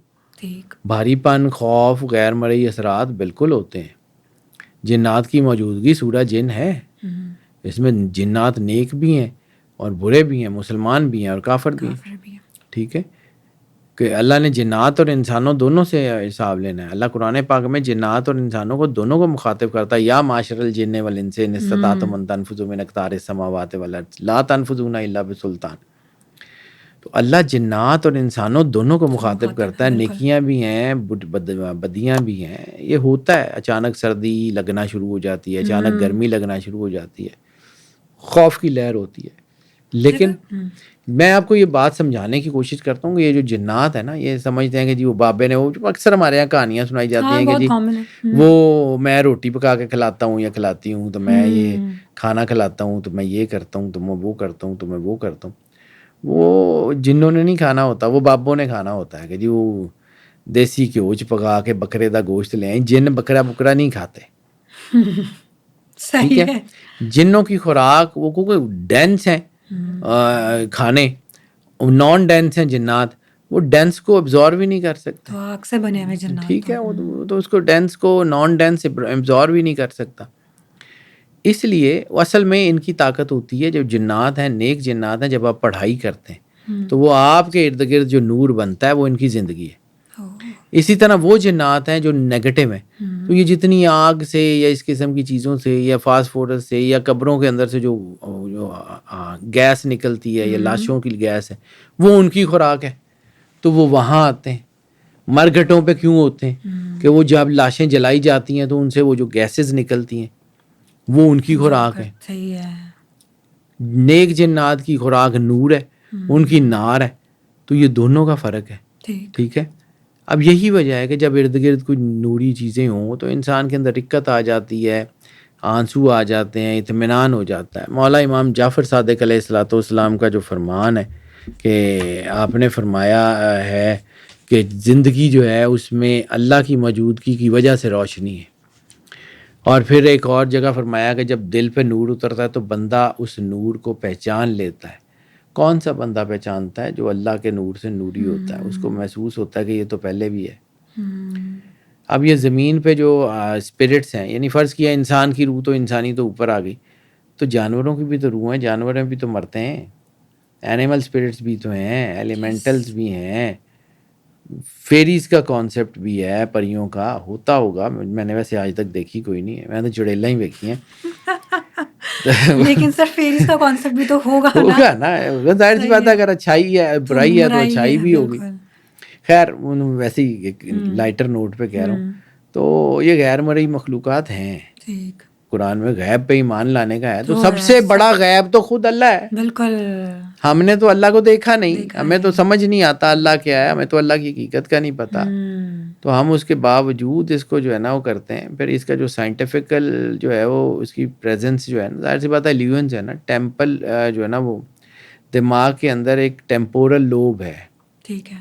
بھاری پن، خوف، غیر مرئی اثرات بالکل ہوتے ہیں. جنات کی موجودگی سورہ جن ہے، اس میں جنات نیک بھی ہیں اور برے بھی ہیں، مسلمان بھی ہیں اور کافر بھی ہیں. ٹھیک ہے، کہ اللہ نے جنات اور انسانوں دونوں سے حساب لینا ہے. اللہ قرآن پاک میں جنات اور انسانوں کو دونوں کو مخاطب کرتا ہے. یا معاشر الجن والانس ان استطعتم ان تنفذوا من اقطار السماوات والارض لا تنفذون الا بسلطان. تو اللہ جنات اور انسانوں دونوں کو مخاطب کرتا ہے. نیکیاں بھی ہیں، بدیاں بھی ہیں. یہ ہوتا ہے، اچانک سردی لگنا شروع ہو جاتی ہے، اچانک گرمی لگنا شروع ہو جاتی ہے، خوف کی لہر ہوتی ہے. لیکن میں آپ کو یہ بات سمجھانے کی کوشش کرتا ہوں کہ یہ جو جنات ہے نا، یہ سمجھتے ہیں کہ جی وہ بابے نے، وہ اکثر ہمارے یہاں کہانیاں سنائی جاتی ہیں کہ جی وہ میں روٹی پکا کے کھلاتا ہوں یا کھلاتی ہوں، تو میں یہ کھانا کھلاتا ہوں، تو میں یہ کرتا ہوں، تو میں وہ کرتا ہوں، تو میں وہ کرتا ہوں. وہ جنوں نے نہیں کھانا ہوتا، وہ بابوں نے کھانا ہوتا ہے کہ جی وہ دیسی گھیو چ پکا کے بکرے دا گوشت لے آئیں. جن بکرا نہیں کھاتے. ٹھیک ہے، جنوں کی خوراک وہ کوئی ڈینس ہیں کھانے، نان ڈینس ہیں جنات، وہ ڈینس کو ابزارو بھی نہیں کر سکتے. تو آگ سے بنے ہوئے جنات. ٹھیک ہے، وہ تو اس کو ڈینس کو، نان ڈینس ابزارو بھی نہیں کر سکتا. اس لیے اصل میں ان کی طاقت ہوتی ہے، جب جنات ہیں، نیک جنات ہیں، جب آپ پڑھائی کرتے ہیں تو وہ آپ کے ارد گرد جو نور بنتا ہے وہ ان کی زندگی ہے. اسی طرح وہ جنات ہیں جو نیگیٹو ہیں، تو یہ جتنی آگ سے یا اس قسم کی چیزوں سے یا فاسفورس سے یا قبروں کے اندر سے جو گیس نکلتی ہے یا لاشوں کی گیس ہے، وہ ان کی خوراک ہے. تو وہ وہاں آتے ہیں. مرگھٹوں پہ کیوں ہوتے ہیں؟ کہ وہ جب لاشیں جلائی جاتی ہیں تو ان سے وہ جو گیسز نکلتی ہیں وہ ان کی خوراک ہے. نیک جنات کی خوراک نور ہے، ان کی نار ہے. تو یہ دونوں کا فرق ہے. ٹھیک ہے، اب یہی وجہ ہے کہ جب ارد گرد کوئی نوری چیزیں ہوں تو انسان کے اندر رقت آ جاتی ہے، آنسو آ جاتے ہیں، اطمینان ہو جاتا ہے. مولا امام جعفر صادق علیہ الصلوۃ والسلام کا جو فرمان ہے کہ آپ نے فرمایا ہے کہ زندگی جو ہے اس میں اللہ کی موجودگی کی وجہ سے روشنی ہے. اور پھر ایک اور جگہ فرمایا کہ جب دل پہ نور اترتا ہے تو بندہ اس نور کو پہچان لیتا ہے. کون سا بندہ پہچانتا ہے؟ جو اللہ کے نور سے نوری ہوتا ہے، اس کو محسوس ہوتا ہے کہ یہ تو پہلے بھی ہے. اب یہ زمین پہ جو اسپرٹس ہیں، یعنی فرض کیا انسان کی روح تو انسانی تو اوپر آ گئی، تو جانوروں کی بھی تو روح ہیں، جانور بھی تو مرتے ہیں، اینیمل اسپرٹس بھی تو ہیں، ایلیمنٹلز بھی ہیں، فیریز کا کانسیپٹ بھی ہے، پریوں کا ہوتا ہوگا. میں نے ویسے آج تک دیکھی کوئی نہیں ہے، میں نے چڑیلا ہی دیکھی ہیں. لیکن سر فیریز کا کانسیپٹ بھی تو ہوگا نا، ظاہر سی بات ہے اگر اچھائی ہے، برائی ہے تو اچھائی بھی ہوگی. خیر ویسے ہی لائٹر نوٹ پہ کہہ رہا ہوں، تو یہ غیر مرئی مخلوقات ہیں. قرآن میں غیب پہ ایمان لانے کا ہے، تو سب سے بڑا غیب تو خود اللہ ہے. بالکل، ہم نے تو اللہ کو دیکھا نہیں، ہمیں تو سمجھ نہیں آتا اللہ کیا ہے، ہمیں تو اللہ کی حقیقت کا نہیں پتا. تو ہم اس کے باوجود اس کو جو ہے نا وہ کرتے ہیں. پھر اس کا جو سائنٹیفکل جو ہے وہ اس کی پریزنس جو ہے نا، ظاہر سی بات ہے ایلیونز ہے نا، ٹیمپل جو ہے نا وہ دماغ کے اندر ایک ٹیمپورل لوب ہے. ٹھیک ہے.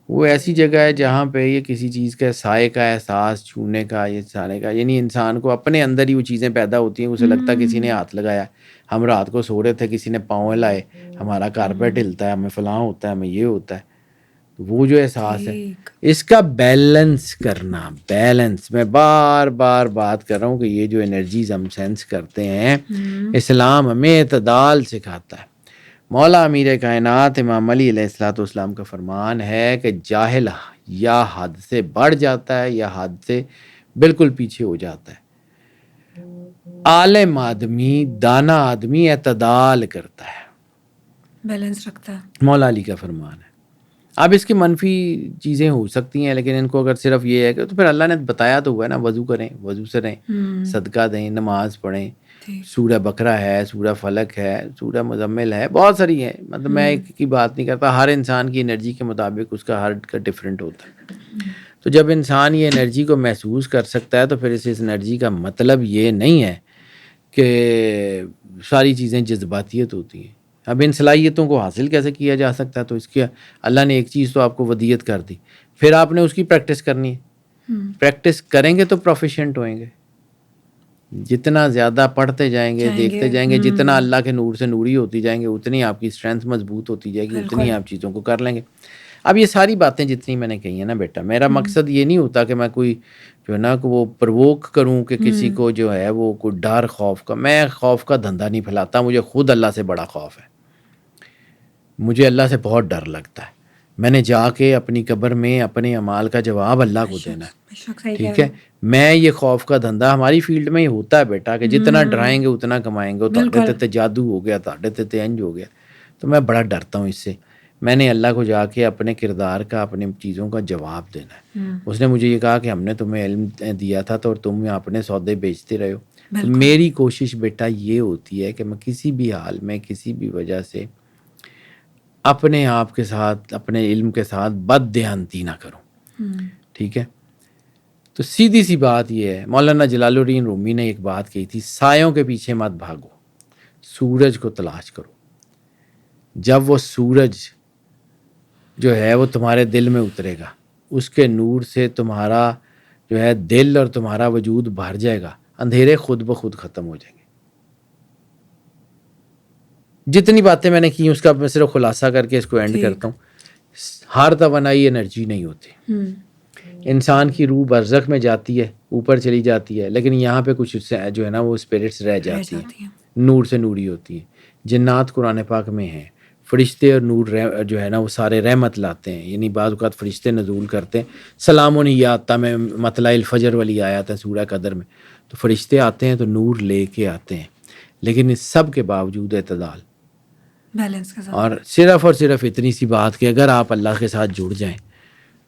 وہ ایسی جگہ ہے جہاں پہ یہ کسی چیز کا سائے کا احساس، چھونے کا، یہ سارے کا، یعنی انسان کو اپنے اندر ہی وہ چیزیں پیدا ہوتی ہیں. اسے لگتا ہے کسی نے ہاتھ لگایا. ہم رات کو سو رہے تھے، کسی نے پاؤں ہلائے، ہمارا کارپیٹ ہلتا ہے، ہمیں فلاں ہوتا ہے، ہمیں یہ ہوتا ہے. وہ جو احساس ہے اس کا بیلنس کرنا. بیلنس، میں بار بار بات کر رہا ہوں کہ یہ جو انرجیز ہم سینس کرتے ہیں، اسلام ہمیں اعتدال سکھاتا ہے. مولا امیر کائنات امام علی علیہ الصلوۃ والسلام کا فرمان ہے کہ جاہل یا حد سے بڑھ جاتا ہے یا حد سے بالکل پیچھے ہو جاتا ہے. عالم آدمی، دانا آدمی اعتدال کرتا ہے، بیلنس رکھتا ہے. مولا علی کا فرمان ہے. اب اس کی منفی چیزیں ہو سکتی ہیں، لیکن ان کو اگر صرف یہ ہے کہ تو پھر اللہ نے بتایا تو ہوا ہے نا، وضو کریں، وضو سے رہیں، صدقہ دیں، نماز پڑھیں. سورہ بقرہ ہے، سورہ فلق ہے، سورہ مزمل ہے، بہت ساری ہیں. مطلب میں ایک کی بات نہیں کرتا، ہر انسان کی انرجی کے مطابق اس کا ہارٹ کا ڈفرینٹ ہوتا ہے. تو جب انسان یہ انرجی کو محسوس کر سکتا ہے تو پھر اس انرجی کا مطلب یہ نہیں ہے کہ ساری چیزیں جذباتیت ہوتی ہیں. اب ان صلاحیتوں کو حاصل کیسے کیا جا سکتا ہے؟ تو اس کی اللہ نے ایک چیز تو آپ کو ودیت کر دی، پھر آپ نے اس کی پریکٹس کرنی ہے. پریکٹس کریں گے تو پروفیشینٹ ہوئیں گے. جتنا زیادہ پڑھتے جائیں گے، دیکھتے جائیں گے، جتنا اللہ کے نور سے نوری ہوتی جائیں گے، اتنی آپ کی اسٹرینتھ مضبوط ہوتی جائے گی، اتنی آپ چیزوں کو کر لیں گے. اب یہ ساری باتیں جتنی میں نے کہی ہیں نا بیٹا، میرا مقصد یہ نہیں ہوتا کہ میں کوئی جو ہے نا کہ وہ پرووک کروں کہ کسی کو جو ہے وہ کوئی ڈر خوف کا. میں خوف کا دھندا نہیں پھیلاتا. مجھے خود اللہ سے بڑا خوف ہے. مجھے اللہ سے بہت ڈر لگتا ہے. میں نے جا کے اپنی قبر میں اپنے اعمال کا جواب اللہ کو دینا ہے. ٹھیک ہے، میں یہ خوف کا دھندا ہماری فیلڈ میں ہی ہوتا ہے بیٹا کہ جتنا ڈرائیں گے اتنا کمائیں گے. تاڑے تے جادو ہو گیا، تاڑے تے انج ہو گیا. تو میں بڑا ڈرتا ہوں اس سے. میں نے اللہ کو جا کے اپنے کردار کا، اپنی چیزوں کا جواب دینا ہے. اس نے مجھے یہ کہا کہ ہم نے تمہیں علم دیا تھا تو اور تم اپنے سودے بیچتے رہے ہو. تو میری کوشش بیٹا یہ ہوتی ہے کہ میں کسی بھی حال میں، کسی بھی وجہ سے اپنے آپ کے ساتھ، اپنے علم کے ساتھ بد دیانتی نہ کروں. ٹھیک ہے. تو سیدھی سی بات یہ ہے، مولانا جلال الدین رومی نے ایک بات کہی تھی، سایوں کے پیچھے مت بھاگو، سورج کو تلاش کرو. جب وہ سورج جو ہے وہ تمہارے دل میں اترے گا، اس کے نور سے تمہارا جو ہے دل اور تمہارا وجود بھر جائے گا، اندھیرے خود بخود ختم ہو جائیں گے. جتنی باتیں میں نے کی اس کا میں صرف خلاصہ کر کے اس کو اینڈ کرتا ہوں. ہر توانائی انرجی نہیں ہوتی. انسان کی روح برزخ میں جاتی ہے، اوپر چلی جاتی ہے، لیکن یہاں پہ کچھ جو ہے نا وہ اسپرٹس رہ جاتی ہیں، نور سے نوری ہوتی ہیں. جنات قرآن پاک میں ہیں، فرشتے اور نور جو ہے نا وہ سارے رحمت لاتے ہیں. یعنی بعض اوقات فرشتے نزول کرتے ہیں. سلام آتا میں مطلع الفجر والی آیات ہے سورہ قدر میں، تو فرشتے آتے ہیں تو نور لے کے آتے ہیں. لیکن اس سب کے باوجود اعتدال، بیلنس کے ساتھ. اور صرف اتنی سی بات کہ اگر آپ اللہ کے ساتھ جڑ جائیں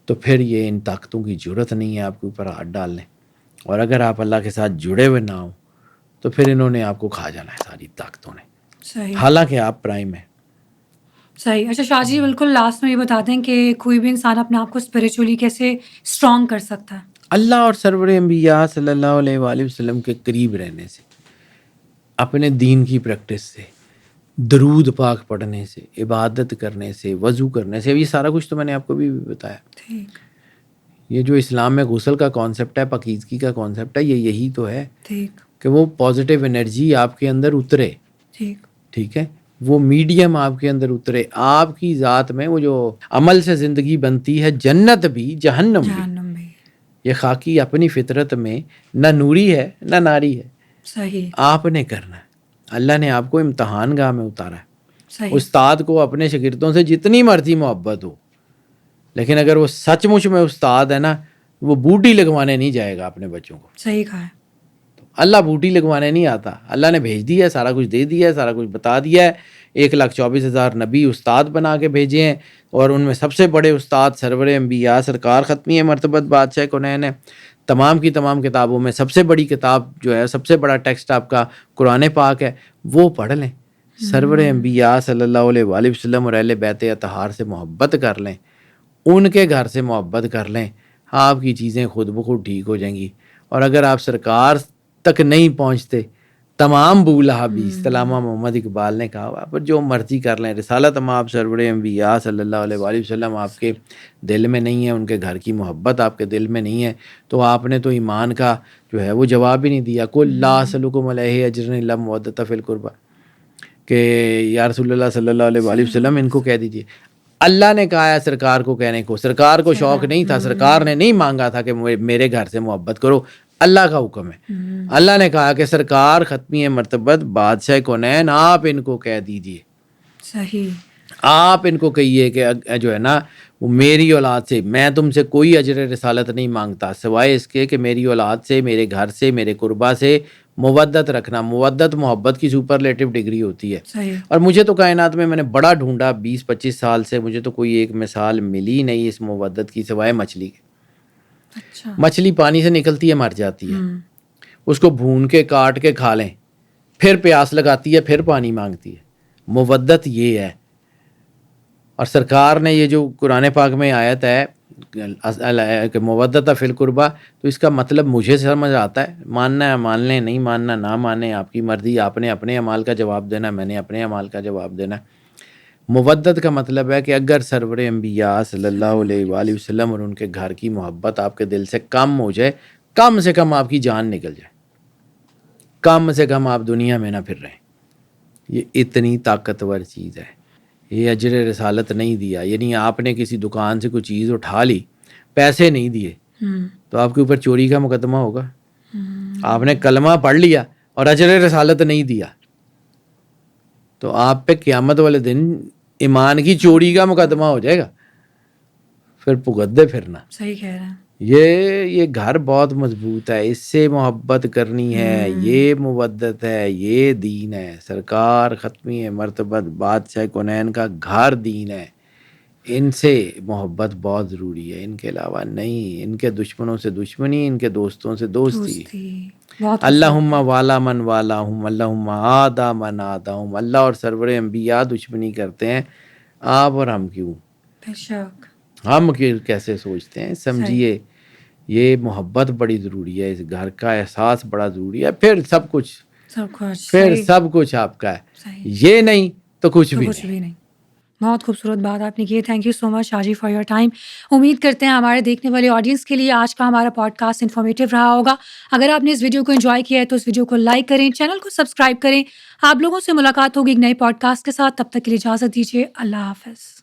تو پھر یہ ان طاقتوں کی ضرورت نہیں ہے آپ کے اوپر ہاتھ ڈالنے. اور اگر آپ اللہ کے ساتھ جڑے ہوئے نہ ہوں تو پھر انہوں نے آپ کو کھا جانا ہے ساری طاقتوں نے. صحیح. حالانکہ آپ پرائم ہیں. صحیح. اچھا شاہ جی، بالکل لاسٹ میں یہ بتا دیں کہ کوئی بھی انسان اپنے آپ کو اسپریچولی کیسے اسٹرانگ کر سکتا ہے؟ اللہ اور سرور انبیاء صلی اللہ علیہ وآلہ وسلم کے قریب رہنے سے، اپنے دین کی پریکٹس سے، درود پاک پڑھنے سے، عبادت کرنے سے، وضو کرنے سے. یہ سارا کچھ تو میں نے آپ کو بھی بتایا. ٹھیک. یہ جو اسلام میں غسل کا کانسیپٹ ہے، پاکیزگی کا کانسیپٹ ہے، یہ یہی تو ہے. ٹھیک. کہ وہ پازیٹیو انرجی آپ کے اندر اترے. ٹھیک ہے، وہ میڈیم آپ کے اندر اترے. آپ کی ذات میں وہ جو عمل سے زندگی بنتی ہے، جنت بھی جہنم بھی، یہ خاکی اپنی فطرت میں نہ نوری ہے نہ ناری ہے. صحیح. آپ نے کرنا ہے. اللہ نے آپ کو امتحان گاہ میں اتارا ہے. صحیح. استاد کو اپنے شاگردوں سے جتنی مرضی محبت ہو، لیکن اگر وہ سچ مچ میں استاد ہے نا، وہ بوٹی لگوانے نہیں جائے گا اپنے بچوں کو. صحیح کہا ہے. اللہ بوٹی لگوانے نہیں آتا. اللہ نے بھیج دیا ہے، سارا کچھ دے دیا ہے، سارا کچھ بتا دیا ہے. 1,24,000 نبی استاد بنا کے بھیجے ہیں، اور ان میں سب سے بڑے استاد سرور انبیاء سرکار ختمی مرتبت بادشاہ کونین ہے. تمام کی تمام کتابوں میں سب سے بڑی کتاب جو ہے، سب سے بڑا ٹیکسٹ آپ کا قرآن پاک ہے، وہ پڑھ لیں. سرور انبیاء صلی اللہ علیہ وآلہ وسلم اور اہل بیت اطہار سے محبت کر لیں، ان کے گھر سے محبت کر لیں. آپ کی چیزیں خود بخود ٹھیک ہو جائیں گی. اور اگر آپ سرکار تک نہیں پہنچتے تمام بولہ بیس علامہ محمد اقبال نے کہا ہوا، پر جو مرضی کر لیں، رسالت آپ سرور انبیاء صلی اللہ علیہ وآلہ وسلم آپ کے دل میں نہیں ہے، ان کے گھر کی محبت آپ کے دل میں نہیں ہے، تو آپ نے تو ایمان کا جو ہے وہ جواب ہی نہیں دیا. قل لا اسألکم علیہ اجرا الا المودۃ فی القربہ، کہ یا رسول اللہ صلی اللہ علیہ وآلہ وسلم ان کو کہہ دیجئے. اللہ نے کہا ہے سرکار کو کہنے کو، سرکار کو شوق نہیں تھا، سرکار نے نہیں مانگا تھا کہ میرے گھر سے محبت کرو، اللہ کا حکم ہے. اللہ نے کہا کہ سرکار ختمی مرتبت بادشاہ کونین آپ ان کو کہہ دیجئے، صحیح، آپ ان کو کہیے کہ جو ہے نا وہ میری اولاد سے، میں تم سے کوئی اجر رسالت نہیں مانگتا سوائے اس کے کہ میری اولاد سے، میرے گھر سے، میرے قربا سے مودت رکھنا. مودت محبت کی سپرلیٹو ڈگری ہوتی ہے. صحیح. اور مجھے تو کائنات میں نے بڑا ڈھونڈا 20-25 سال سے، مجھے تو کوئی ایک مثال ملی نہیں اس مودت کی سوائے مچھلی کے. اچھا. مچھلی پانی سے نکلتی ہے مر جاتی ہے، اس کو بھون کے کاٹ کے کھا لیں، پھر پیاس لگاتی ہے، پھر پانی مانگتی ہے. مودت یہ ہے. اور سرکار نے یہ جو قرآن پاک میں آیت ہے کہ مودت فی القربہ، تو اس کا مطلب مجھے سمجھ آتا ہے، ماننا ہے مان لیں، نہیں ماننا نہ مانیں، آپ کی مرضی. آپ نے اپنے اعمال کا جواب دینا، میں نے اپنے اعمال کا جواب دینا. مودت کا مطلب ہے کہ اگر سرور انبیاء صلی اللہ علیہ وآلہ وسلم اور ان کے گھر کی محبت آپ کے دل سے کم ہو جائے، کم سے کم آپ کی جان نکل جائے، کم سے کم آپ دنیا میں نہ پھر رہیں. یہ اتنی طاقتور چیز ہے. یہ اجر رسالت نہیں دیا، یعنی آپ نے کسی دکان سے کوئی چیز اٹھا لی، پیسے نہیں دیے، تو آپ کے اوپر چوری کا مقدمہ ہوگا. آپ نے کلمہ پڑھ لیا اور اجر رسالت نہیں دیا، تو آپ پہ قیامت والے دن ایمان کی چوری کا مقدمہ ہو جائے گا، پھر بھگت دے پھرنا. صحیح کہہ رہے ہیں. یہ گھر بہت مضبوط ہے، اس سے محبت کرنی ہے، یہ مودت ہے، یہ دین ہے. سرکار ختمی مرتبت بادشاہ کونین کا گھر دین ہے. ان سے محبت بہت ضروری ہے، ان کے علاوہ نہیں. ان کے دشمنوں سے دشمنی، ان کے دوستوں سے دوستی. اللہم والا من والاہم، اللہم آدا من آداہم. اللہ اور سرور انبیاء دشمنی کرتے ہیں، آپ اور ہم کیوں؟ بے شک. ہم کیسے سوچتے ہیں؟ سمجھیے یہ محبت بڑی ضروری ہے، اس گھر کا احساس بڑا ضروری ہے، پھر سب کچھ آپ کا ہے. یہ نہیں تو کچھ بھی نہیں. بہت خوبصورت بات آپ نے کی. Thank you so much Shaji for your time. امید کرتے ہیں ہمارے دیکھنے والے آڈینس کے لیے آج کا ہمارا پوڈ کاسٹ انفارمیٹیو رہا ہوگا. اگر آپ نے اس ویڈیو کو انجوائے کیا ہے تو اس ویڈیو کو لائک کریں، چینل کو سبسکرائب کریں. آپ لوگوں سے ملاقات ہوگی ایک نئے پوڈ کاسٹ کے ساتھ، تب تک کے لیے اجازت دیجیے. اللہ حافظ.